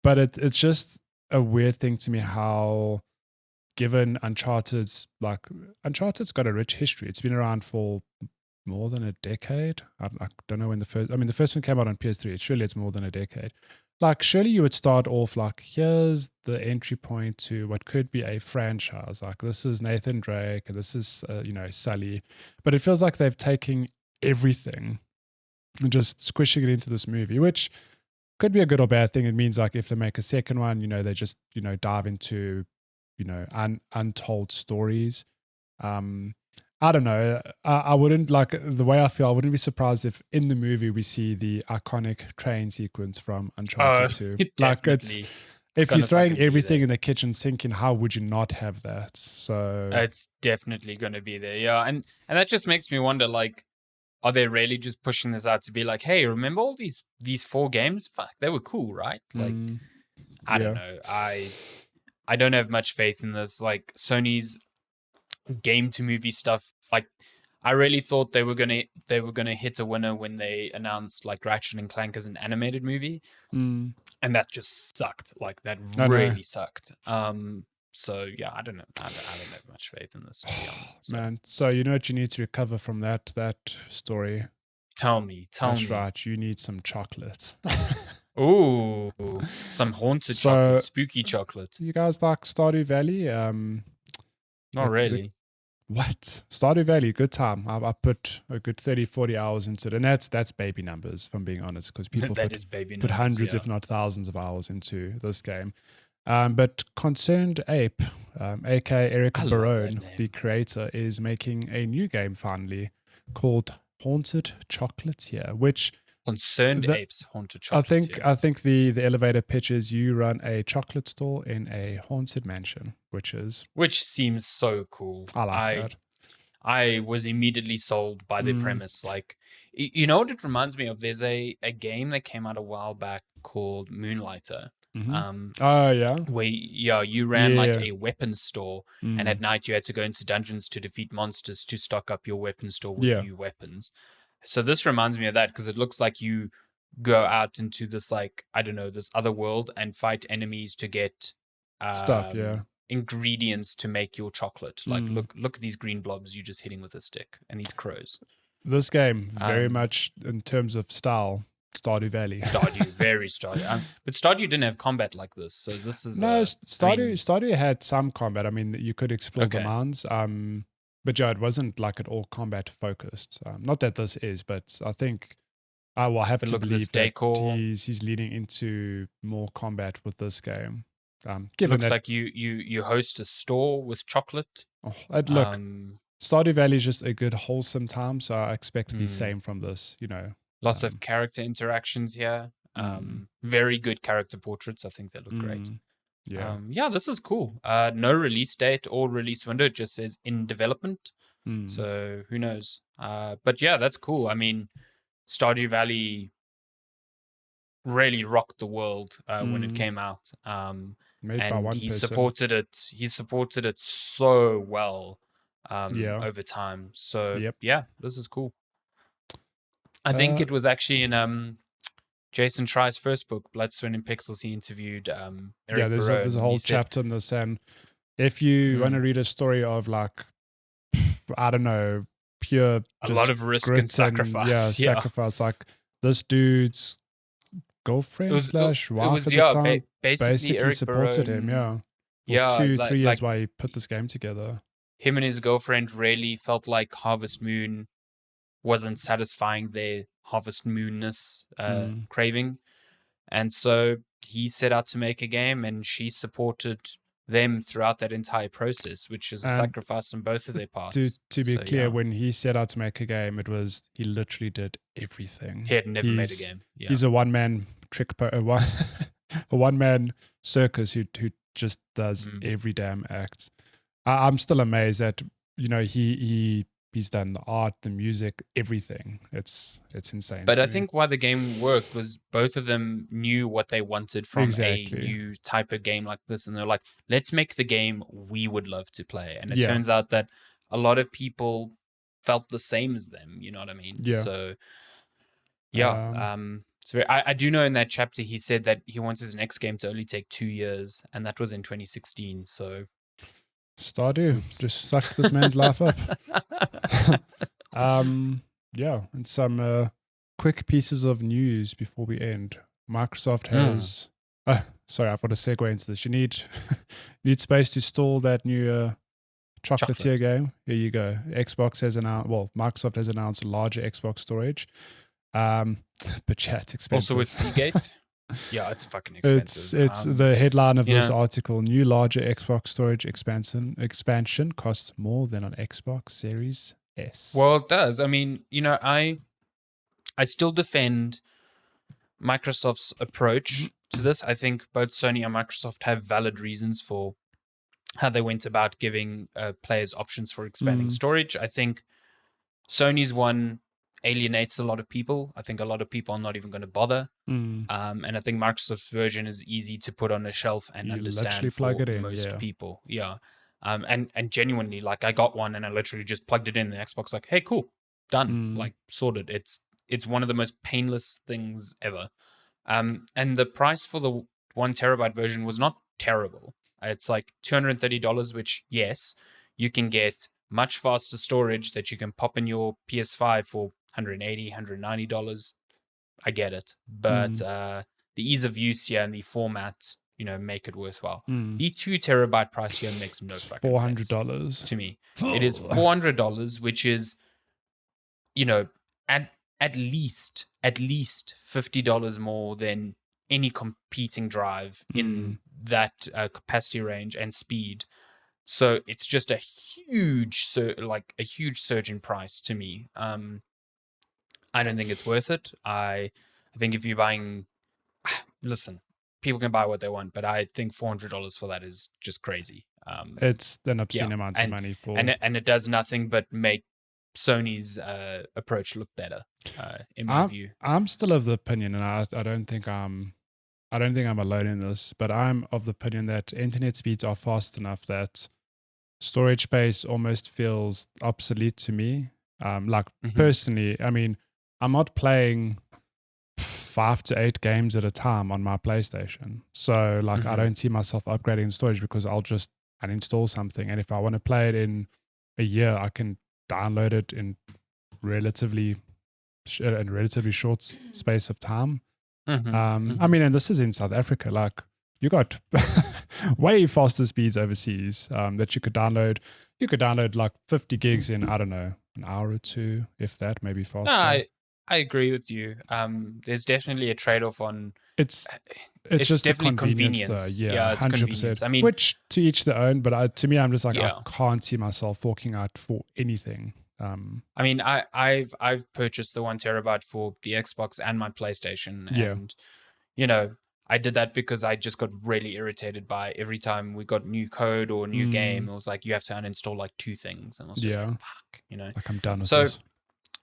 but it's just a weird thing to me how, given Uncharted's got a rich history. It's been around for more than a decade. I don't know when the first one came out on PS3. Surely it's more than a decade. Like, surely you would start off like, here's the entry point to what could be a franchise. Like, this is Nathan Drake and this is Sully. But it feels like they've taken everything and just squishing it into this movie, which could be a good or bad thing. It means, like, if they make a second one, they just dive into untold stories. I don't know. I wouldn't, like, the way I feel, I wouldn't be surprised if in the movie we see the iconic train sequence from Uncharted 2. Like, it's if you're throwing everything in the kitchen sink, how would you not have that? So it's definitely going to be there. Yeah, and that just makes me wonder, like, are they really just pushing this out to be like, hey, remember all these 4 games? Fuck, they were cool, right? Like, I don't know. I don't have much faith in this. Like, Sony's game to movie stuff, like, I really thought they were gonna hit a winner when they announced, like, Ratchet and Clank as an animated movie, and that just sucked. Like, that really sucked. So yeah, I don't know. I don't have much faith in this, to be honest. So. Man, so you know what you need to recover from that story? Tell me. That's right. You need some chocolate. Ooh, some haunted chocolate, spooky chocolate. You guys like Stardew Valley? Not really. What? Stardew Valley, good time. I put a good 30, 40 hours into it. And that's baby numbers, if I'm being honest, because people put hundreds, if not thousands of hours into this game. But Concerned Ape, aka Eric Barone, the creator, is making a new game finally called Haunted Chocolatier, which... Concerned Apes Haunted Chocolatier. I think the elevator pitch is you run a chocolate store in a haunted mansion, which seems so cool. I like that. I was immediately sold by the premise. Like, you know what it reminds me of? There's a game that came out a while back called Moonlighter. Where you ran like a weapons store, and at night you had to go into dungeons to defeat monsters to stock up your weapons store with new weapons. So this reminds me of that, because it looks like you go out into this, like, I don't know, this other world and fight enemies to get stuff, ingredients to make your chocolate. Like, look at these green blobs you're just hitting with a stick, and these crows. This game, very much in terms of style, Stardew Valley. Very Stardew. But Stardew didn't have combat like this, so this is... No, Stardew had some combat. I mean, you could explore the mines. But it wasn't like at all combat focused. Not that this is, but I think I will have to believe that he's leading into more combat with this game. Given looks like you host a store with chocolate. Look, Stardew Valley is just a good wholesome time, so I expect the same from this. Lots of character interactions here. Very good character portraits. I think they look great. Yeah, this is cool. No release date or release window. It just says in development. So who knows? But yeah, that's cool. I mean, Stardew Valley really rocked the world when it came out. Made by one person. Supported it. He supported it so well over time. So yeah, this is cool. I think it was actually in Jason Schreier's first book, Blood, Sweat, and Pixels. He interviewed Eric Barone. There's a whole chapter in this, and if you want to read a story of, like, I don't know, pure a lot of risk and sacrifice. sacrifice. Like this dude's girlfriend slash wife at the time basically Eric supported him. Barone, Yeah. 2-3 years while he put this game together. Him and his girlfriend really felt like Harvest Moon wasn't satisfying their Harvest Moonness craving. And so he set out to make a game, and she supported them throughout that entire process, which is a sacrifice on both of their parts. To be clear, when he set out to make a game, he literally did everything. He had never made a game. Yeah. He's a one-man a one-man circus who just does every damn act. I'm still amazed that he's done the art, the music, everything. It's insane. But I think why the game worked was both of them knew what they wanted from a new type of game like this, and they're like, let's make the game we would love to play. And it turns out that a lot of people felt the same as them. You know what I mean? Yeah. So so I do know in that chapter he said that he wants his next game to only take 2 years, and that was in 2016. So Stardew just sucked this man's life up. And some quick pieces of news before we end. Microsoft has sorry, I've got to segue into this. You need space to store that new chocolatier game. Here you go. Microsoft has announced larger Xbox storage. But chat expensive. Also with Seagate. Yeah, it's fucking expensive. It's the headline of this article. New larger Xbox storage expansion costs more than on Xbox Series S. Well, it does. I mean, I still defend Microsoft's approach to this. I think both Sony and Microsoft have valid reasons for how they went about giving players options for expanding storage. I think Sony's one alienates a lot of people. I think a lot of people are not even going to bother. And I think Microsoft's version is easy to put on a shelf and understand for most people. Yeah. And genuinely, like, I got one and I literally just plugged it in. The Xbox, like, hey, cool, done, like, sorted. It's one of the most painless things ever. And the price for the 1 terabyte version was not terrible. It's like $230, which, yes, you can get much faster storage that you can pop in your PS5 for $180, $190. I get it. But the ease of use here and the format, make it worthwhile. The 2 terabyte price here makes no fucking sense $400 to me. It is $400, which is, at least $50 more than any competing drive in that capacity range and speed. So it's just a huge surge in price to me. I don't think it's worth it. I think if you're buying, listen, people can buy what they want, but I think $400 for that is just crazy. It's an obscene amount of money for, and it does nothing but make Sony's approach look better, in my view. I'm still of the opinion, and I don't think I'm alone in this, but I'm of the opinion that internet speeds are fast enough that storage space almost feels obsolete to me. Personally, I mean, I'm not playing 5 to 8 games at a time on my PlayStation. So I don't see myself upgrading storage because I'll just uninstall something. And if I want to play it in a year, I can download it in relatively short space of time. I mean, and this is in South Africa. Like, you got way faster speeds overseas that you could download. You could download like 50 gigs in, I don't know, an hour or two, if that, maybe faster. No, I agree with you. There's definitely a trade-off on... It's just definitely convenience. Though. Yeah, it's 100%. Convenience. I mean, which to each their own, but to me, I'm just like, I can't see myself forking out for anything. I mean, I've purchased the 1 terabyte for the Xbox and my PlayStation, and I did that because I just got really irritated by every time we got new code or new game. It was like you have to uninstall like 2 things, and I was just like, fuck, Like, I'm done with this.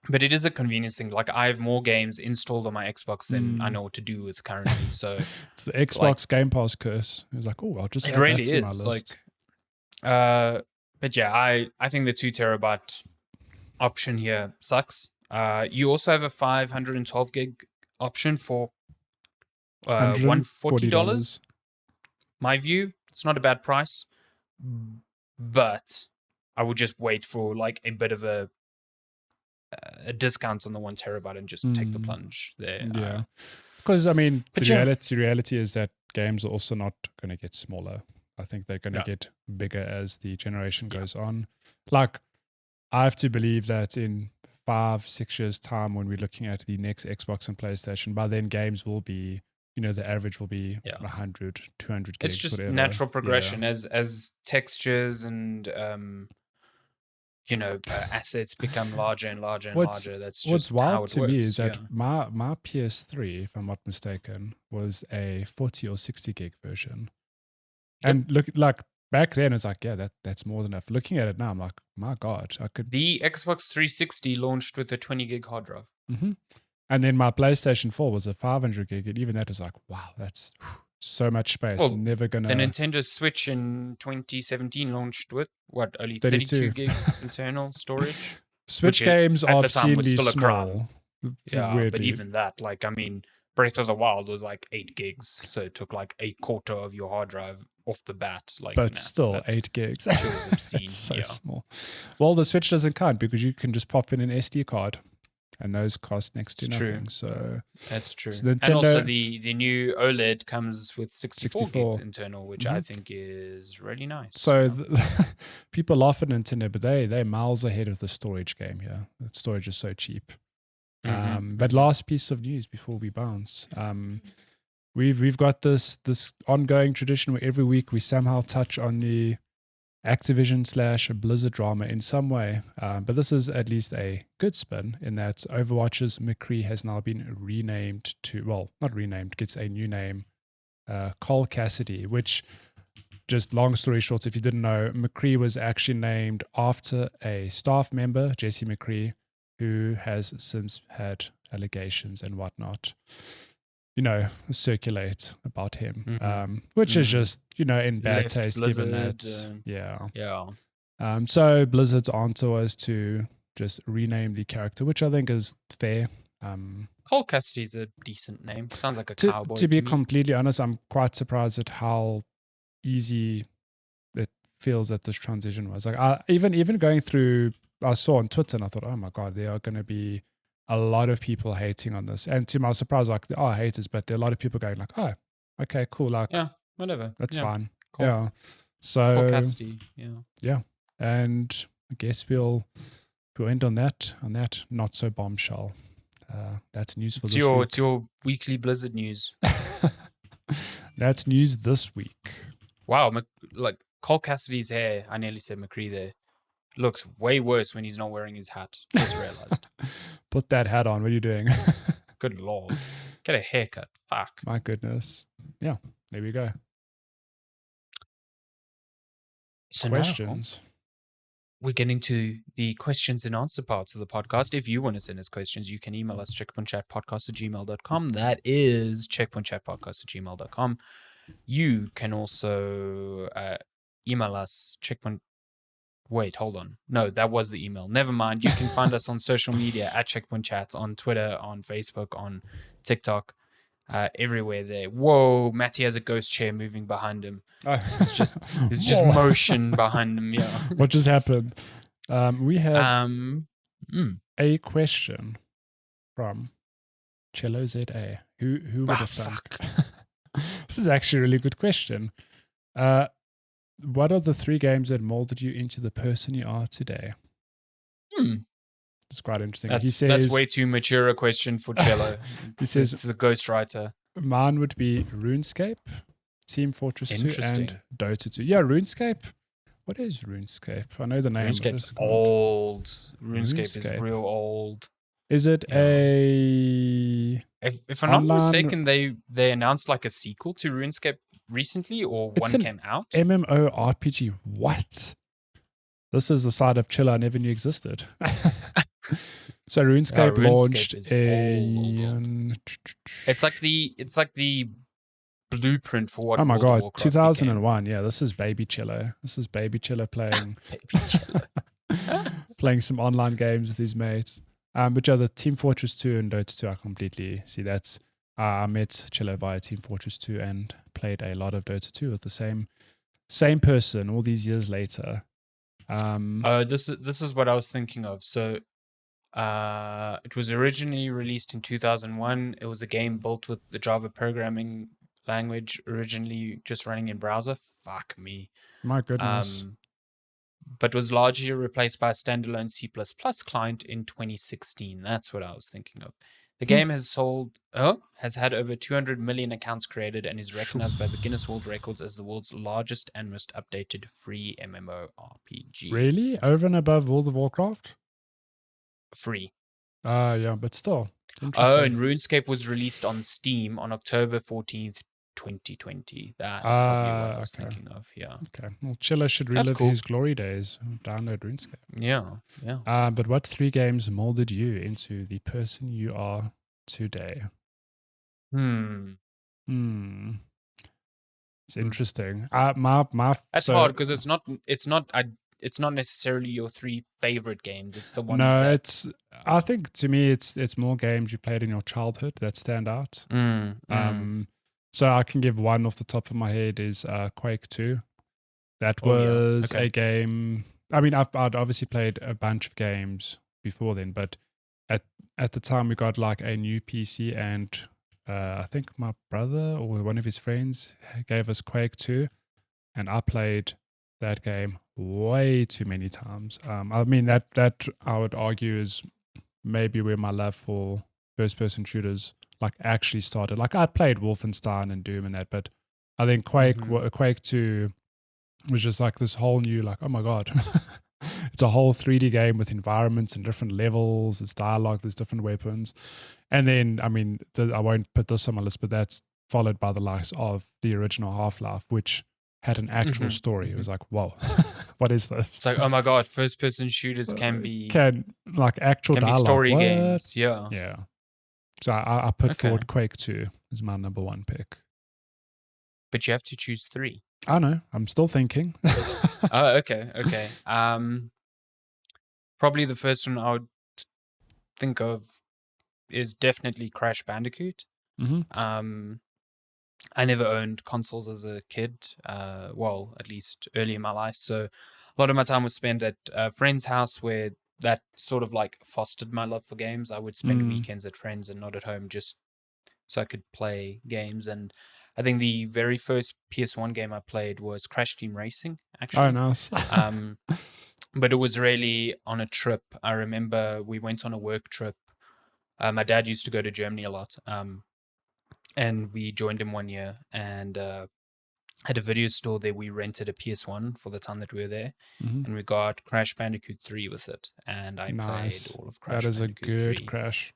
But it is a convenience thing. Like, I have more games installed on my Xbox than I know what to do with currently. So it's the Xbox Game Pass curse. It was like, oh, I'll just add really that to is my list. But yeah, I think the 2 terabyte option here sucks. You also have a 512 gig option for $140. My view, it's not a bad price, but I would just wait for like a bit of a a discount on the 1 terabyte and just take the plunge there. Yeah, because I mean, the reality is that games are also not going to get smaller. I think they're going to get bigger as the generation goes on. Like, I have to believe that in 5-6 years' time, when we're looking at the next Xbox and PlayStation, by then games will be, the average will be 100, 200 gigs. It's just whatever. natural progression as textures and assets become larger and larger and larger. That's just what's wild how it to works. me is that my PS3, if I'm not mistaken, was a 40 or 60 gig version. And look, like back then, it's like, that's more than enough. Looking at it now, I'm like, my God, I could. The Xbox 360 launched with a 20 gig hard drive. Mm-hmm. And then my PlayStation 4 was a 500 gig, and even that was like, wow, that's so much space. Well, never gonna. The Nintendo Switch in 2017 launched with only 32 gigs internal storage. Switch games are obscenely small. Yeah, but even that, like, I mean, Breath of the Wild was like 8 gigs, so it took like a quarter of your hard drive off the bat. Like, but still, 8 gigs. It was obscene. It's so small. Well, the Switch doesn't count because you can just pop in an SD card. And those cost next to nothing. So that's true. So and also the new OLED comes with 64 gigs internal, which I think is really nice. So people laugh at Nintendo, but they're miles ahead of the storage game here. The storage is so cheap. But last piece of news before we bounce. We've got this ongoing tradition where every week we somehow touch on the Activision/Blizzard drama in some way, but this is at least a good spin in that Overwatch's McCree has now been renamed to, well, not renamed, gets a new name, Cole Cassidy, which, just long story short, if you didn't know, McCree was actually named after a staff member, Jesse McCree, who has since had allegations and whatnot, circulate about him, which is just, in bad taste, Blizzard, given that, so Blizzard's answer was to just rename the character, which I think is fair. Cole Cassidy's a decent name. Sounds like a cowboy. To be completely honest, I'm quite surprised at how easy it feels that this transition was. Like, even going through, I saw on Twitter and I thought, oh my God, there are going to be a lot of people hating on this, and to my surprise, like, there are haters, but there are a lot of people going like, oh, okay, cool, like, whatever, that's fine, cool. So Cassidy, and I guess we'll end on that not so bombshell. That's news for this week. It's your weekly Blizzard news. That's news this week. Wow, like Cole Cassidy's hair, I nearly said McCree there, looks way worse when he's not wearing his hat. Just realized. Put that hat on. What are you doing? Good Lord. Get a haircut. Fuck. My goodness. Yeah, there we go. So questions. Now, we're getting to the questions and answer parts of the podcast. If you want to send us questions, you can email us checkpointchatpodcast@gmail.com. That is checkpointchatpodcast@gmail.com. You can also email us Wait, hold on. No, that was the email. Never mind. You can find us on social media at Checkpoint Chat, on Twitter, on Facebook, on TikTok, everywhere there. Whoa, Matty has a ghost chair moving behind him. It's just motion behind him. Yeah. What just happened? We have a question from Cello ZA. Who would have thunk? This is actually a really good question. What are the 3 games that molded you into the person you are today? It's quite interesting. That's way too mature a question for Cello. He says it's a ghostwriter. Mine would be RuneScape, Team Fortress 2, and Dota 2. Yeah, RuneScape. What is RuneScape? I know the name. RuneScape's old. RuneScape is real old. Is it a... If I'm not mistaken, they announced like a sequel to RuneScape recently, or one came out. MMORPG. What? This is the side of Chilla I never knew existed. So RuneScape launched in... It's like the blueprint for what. Oh my God, God, 2001. Became. Yeah, this is Baby Chilla. This is Baby Chilla playing Baby Chilla. Playing some online games with his mates. But yeah, the Team Fortress 2 and Dota 2, I completely see that's. I met Chilla via Team Fortress 2 and played a lot of Dota 2 with the same person all these years later. This is what I was thinking of. So It was originally released in 2001. It was a game built with the Java programming language, originally just running in browser. Fuck me. My goodness. But was largely replaced by a standalone C++ client in 2016. That's what I was thinking of. The game has had over 200 million accounts created and is recognized by the Guinness World Records as the world's largest and most updated free MMORPG. Really? Over and above World of Warcraft? Free. Yeah, but still. Oh, and RuneScape was released on Steam on October 14th, 2020. That's probably what I was thinking of. Yeah. Okay. Well, Chiller should relive his glory days. Download RuneScape. Yeah. But what 3 games molded you into the person you are today? It's interesting. That's hard because it's not necessarily your 3 favorite games. It's the ones that... I think to me it's more games you played in your childhood that stand out. So I can give one off the top of my head is Quake 2. That was a game. I mean, I'd obviously played a bunch of games before then, but at the time we got like a new PC, and I think my brother or one of his friends gave us Quake 2, and I played that game way too many times. I mean, that I would argue is maybe where my love for first-person shooters like actually started. Like I played Wolfenstein and Doom and that, but I think Quake 2 was just like this whole new, like, oh my God, it's a whole 3D game with environments and different levels, it's dialogue, there's different weapons. And then, I mean, I won't put this on my list, but that's followed by the likes of the original Half-Life, which had an actual story. It was like, whoa, what is this? It's like, oh my God, first-person shooters can like actual dialogue. Be story games, yeah. Yeah. So I put forward Quake 2 as my number 1 pick. But you have to choose 3. I know. I'm still thinking. Oh, okay. Probably the first one I would think of is definitely Crash Bandicoot. I never owned consoles as a kid. Well, at least early in my life. So a lot of my time was spent at a friend's house where that sort of like fostered my love for games. I would spend weekends at friends and not at home just so I could play games. And I think the very first PS1 game I played was Crash Team Racing, actually. Oh, nice. But it was really on a trip. I remember we went on a work trip. My dad used to go to Germany a lot. And we joined him one year and had a video store there. We rented a PS1 for the time that we were there. And we got Crash Bandicoot 3 with it. And I played all of Crash Bandicoot 3. That is a good Crash.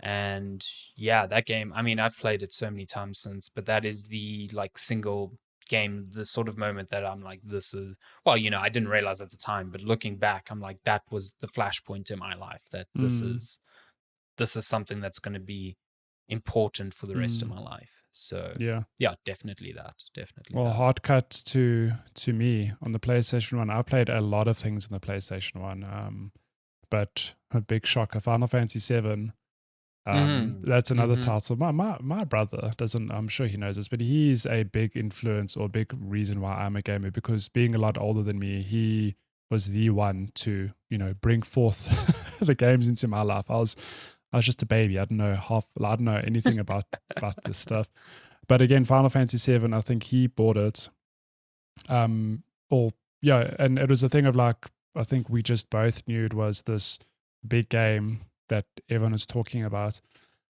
And yeah, that game, I mean, I've played it so many times since, but that is the like single game, the sort of moment that I'm like, this is, well, you know, I didn't realize at the time, but looking back, I'm like, that was the flashpoint in my life, that this is something that's going to be important for the rest of my life. So yeah, definitely that. Well, hard cut to me on the PlayStation 1. I played a lot of things on the PlayStation 1, but a big shocker, Final Fantasy 7. That's another title. My brother doesn't, I'm sure he knows this, but he's a big influence or big reason why I'm a gamer, because being a lot older than me, he was the one to, you know, bring forth the games into my life. I was just a baby. I didn't know anything about this stuff. But again, Final Fantasy 7, I think he bought it. And it was a thing of like, I think we just both knew it was this big game that everyone was talking about.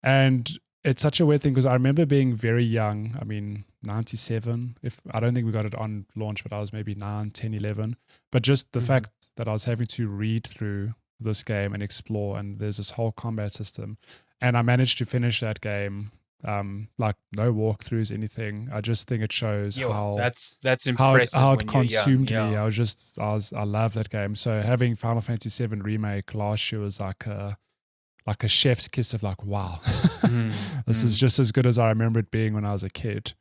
And it's such a weird thing because I remember being very young. I mean, 97. I don't think we got it on launch, but I was maybe 9, 10, 11. But just the fact that I was having to read through this game and explore, and there's this whole combat system, and I managed to finish that game, like no walkthroughs, anything. I just think it shows how that's impressive, how it consumed me. I love that game. So having Final Fantasy 7 remake last year was like a chef's kiss of like, wow, this is just as good as I remember it being when I was a kid.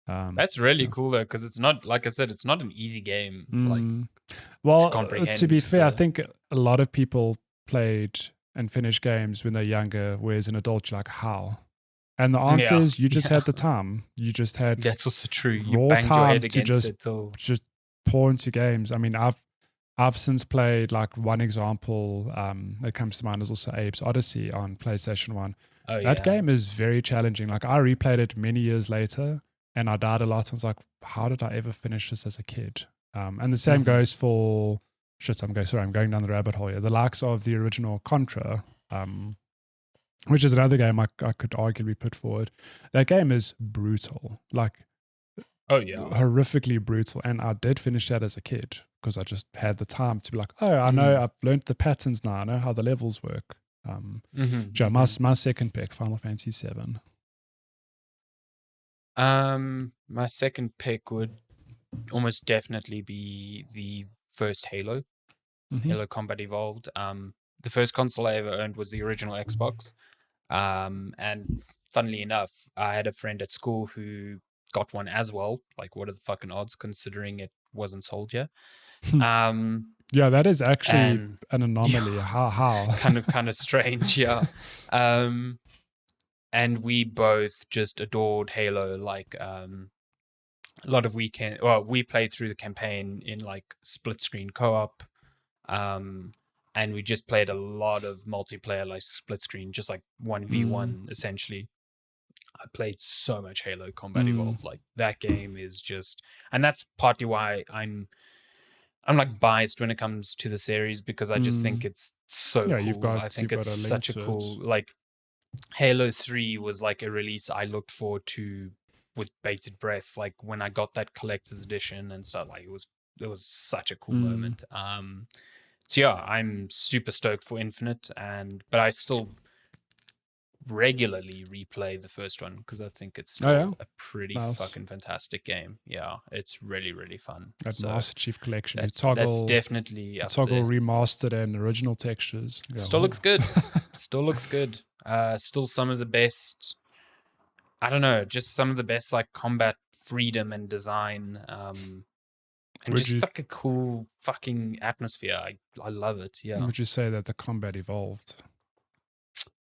That's really cool though, because it's not, like I said, it's not an easy game to comprehend. To be fair, I think a lot of people played and finished games when they're younger, whereas an adult, you're like, how? And the answer is you just had the time. You just had that's also true. You banged your head against it till just pour into games. I mean, I've since played like one example that comes to mind is also Abe's Odyssey on PlayStation 1. That game is very challenging. Like I replayed it many years later and I died a lot. I was like, how did I ever finish this as a kid? And the same goes for I'm going down the rabbit hole here. The likes of the original Contra, which is another game I could arguably put forward. That game is brutal. Like horrifically brutal. And I did finish that as a kid because I just had the time to be like, oh, I know, I've learned the patterns now. I know how the levels work. My second pick, Final Fantasy VII. My second pick would almost definitely be the first Halo, Halo Combat Evolved. The first console I ever owned was the original Xbox. And funnily enough, I had a friend at school who got one as well. Like, what are the fucking odds, considering it wasn't sold yet? Yeah, that is actually an anomaly. How? kind of strange, yeah. And we both just adored Halo. Like, a lot of we played through the campaign in like split screen co-op. And we just played a lot of multiplayer, like split screen, just like 1v1 essentially. I played so much Halo Combat Evolved. Like that game is just, and that's partly why I'm like biased when it comes to the series, because I just think it's so cool. I think it's such a cool, like Halo 3 was like a release I looked forward to with bated breath. Like when I got that collector's edition and stuff, like it was such a cool moment. So yeah, I'm super stoked for Infinite, but I still regularly replay the first one because I think it's still a pretty fucking fantastic game. Yeah, it's really, really fun. That Master Chief Collection, that's definitely up there. Remastered and original textures. Still looks good. Still looks good. Still some of the best. I don't know, just some of the best like combat freedom and design. And just like a cool fucking atmosphere. I love it, yeah. Would you say that the combat evolved?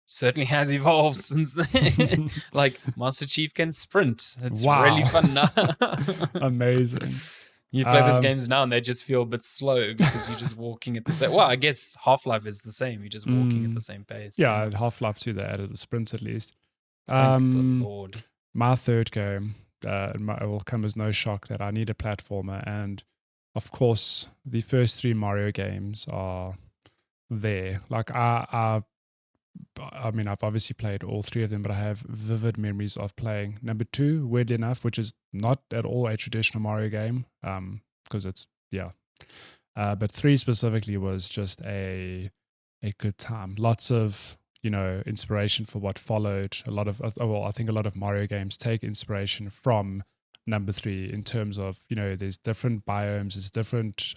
Certainly has evolved since then. Like, Master Chief can sprint. It's really fun now. Amazing. You play those games now and they just feel a bit slow because you're just walking at the same... Well, I guess Half-Life is the same. You're just walking at the same pace. Yeah, at Half-Life 2, they added the sprint at least. Thank the Lord. My third game, it will come as no shock that I need a platformer, and of course, the first 3 Mario games are there. Like I mean, I've obviously played all 3 of them, but I have vivid memories of playing number 2, weirdly enough, which is not at all a traditional Mario game, because it's but 3 specifically was just a good time. Lots of inspiration for what followed. I think a lot of Mario games take inspiration from number 3 in terms of there's different biomes, there's different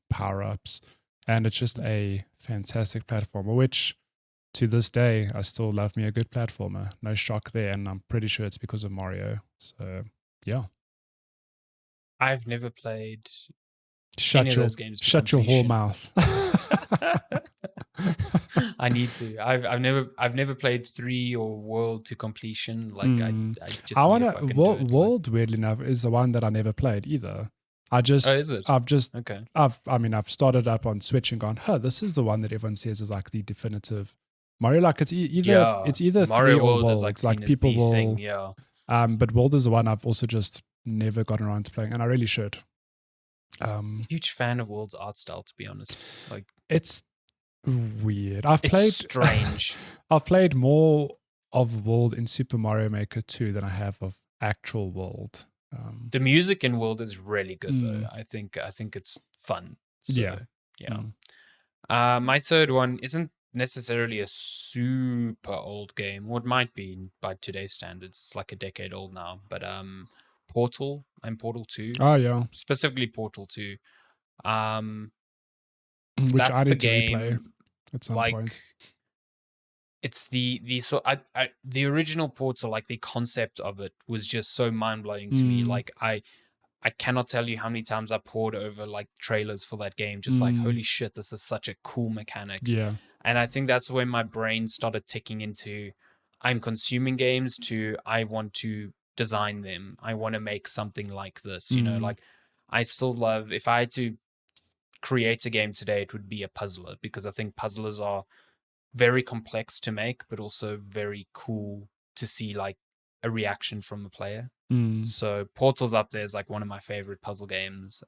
power-ups, and it's just a fantastic platformer, which to this day I still love me a good platformer. No shock there, and I'm pretty sure it's because of Mario. So yeah, I've never played any of those games. Shut your whole mouth. I need to. I've never played 3 or World to completion. Like I want to. World, weirdly enough, is the one that I never played either. Is it? Okay. I've started up on Switch and gone, this is the one that everyone says is like the definitive Mario. Like it's either Mario 3 or World is like people will. Thing, yeah. But World is the one I've also just never gotten around to playing, and I really should. Huge fan of World's art style, to be honest. Like it's weird. It's strange. I've played more of World in Super Mario Maker 2 than I have of actual World. The music in World is really good though. I think it's fun. So, yeah. My third one isn't necessarily a super old game. What might be by today's standards. It's like a decade old now. But Portal and Portal 2. Oh yeah. Specifically Portal 2. Which that's I need the to game, replay at some point. It's the original Portal, like the concept of it was just so mind blowing to me. Like I cannot tell you how many times I poured over like trailers for that game, just like holy shit, this is such a cool mechanic. Yeah. And I think that's when my brain started ticking into I'm consuming games to I want to design them. I want to make something like this. Like I still love, if I had to create a game today, it would be a puzzler, because I think puzzlers are very complex to make, but also very cool to see like a reaction from the player. So Portal's up there is like one of my favorite puzzle games.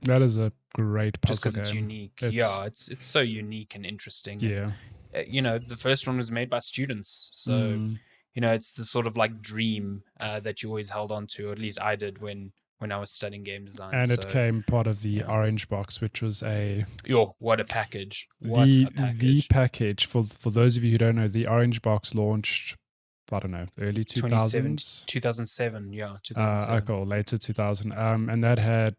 That is a great puzzle just because game. It's unique. It's so unique and interesting. Yeah. And, the first one was made by students. So, it's the sort of like dream that you always held on to, or at least I did when I was studying game design. And it came part of the orange box, which was what a package. The package, for those of you who don't know, the orange box launched, I don't know, early 2000s? 2007, yeah. 2007. Okay, later 2000. And that had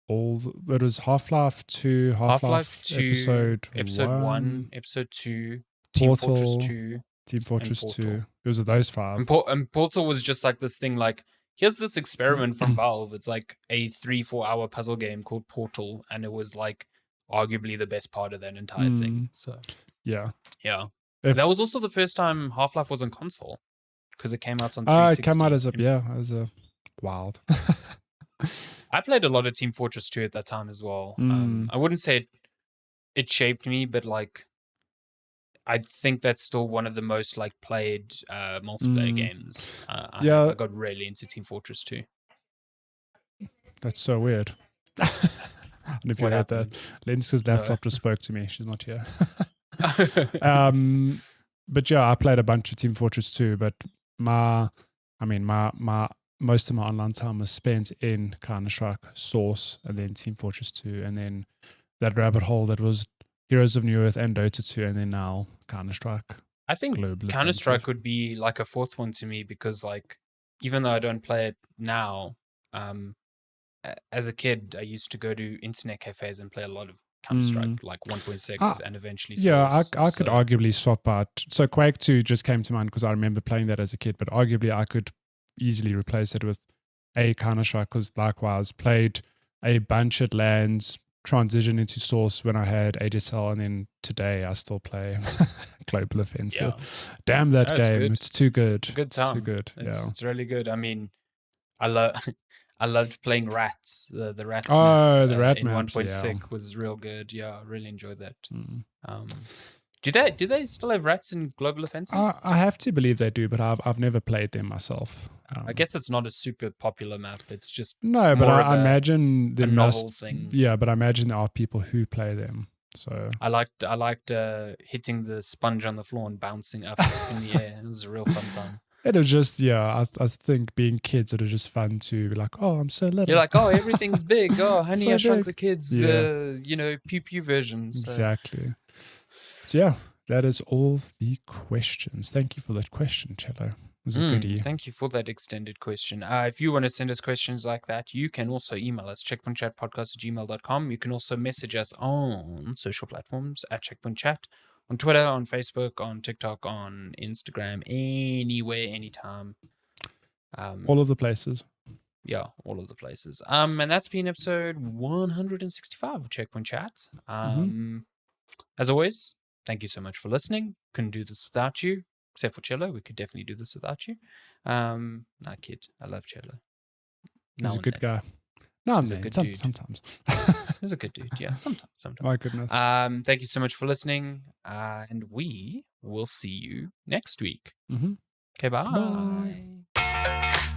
it was Half-Life 2, Half-Life 2, Episode 1, Episode 2, Portal, Team Fortress 2. Team Fortress 2. It was those 5. And Portal was just like this thing like, here's this experiment from Valve. It's like a 3-4 hour puzzle game called Portal, and it was like arguably the best part of that entire thing. So yeah. That was also the first time Half-Life was on console, because it came out on 360. It came out as a wild. I played a lot of Team Fortress 2 at that time as well. I wouldn't say it shaped me, but like I think that's still one of the most like played multiplayer games. I got really into Team Fortress 2. That's so weird. I don't know if you heard that. Lenska's laptop just spoke to me. She's not here. But yeah, I played a bunch of Team Fortress 2, but my most of my online time was spent in Counter-Strike, Source, and then Team Fortress 2, and then that rabbit hole that was Heroes of New Earth and Dota 2, and then now Counter-Strike. I think Counter-Strike would be like a fourth one to me, because like even though I don't play it now, as a kid I used to go to internet cafes and play a lot of Counter-Strike, like 1.6 and eventually Source. Yeah, I could arguably swap out. So Quake 2 just came to mind because I remember playing that as a kid, but arguably I could easily replace it with a Counter-Strike, because likewise played a bunch at LANs, transition into Source when I had ADSL, and then today I still play Global Offensive. Yeah. Damn that game. Good. It's too good. Good time. It's too good. It's really good. I mean, I loved playing Rats. The Rats map, the Rat in maps, 1.6 was real good. Yeah, I really enjoyed that. Do they still have Rats in Global Offensive? I have to believe they do, but I've never played them myself. I guess it's not a super popular map. It's just no, but I imagine a novel thing. Yeah, but I imagine there are people who play them. So I liked hitting the sponge on the floor and bouncing up in the air. It was a real fun time. It was just, I think being kids, it was just fun to be like, oh, I'm so little. You're like, oh, everything's big. Oh, Honey, So I Shrunk big. the Kids, pew pew version. So. Exactly. So yeah, that is all the questions. Thank you for that question, Cello. It was a goodie. Thank you for that extended question. If you want to send us questions like that, you can also email us, checkpointchatpodcast@gmail.com. You can also message us on social platforms at checkpointchat, on Twitter, on Facebook, on TikTok, on Instagram, anywhere, anytime. All of the places. Yeah, all of the places. And that's been episode 165 of Checkpoint Chat. As always, thank you so much for listening. Couldn't do this without you. Except for Cello, we could definitely do this without you. Nah, kid, I love Cello. He's a good guy. No, he's a good dude. Sometimes. He's a good dude, yeah. Sometimes. My goodness. Thank you so much for listening, and we will see you next week. Mm-hmm. Okay, bye. Bye.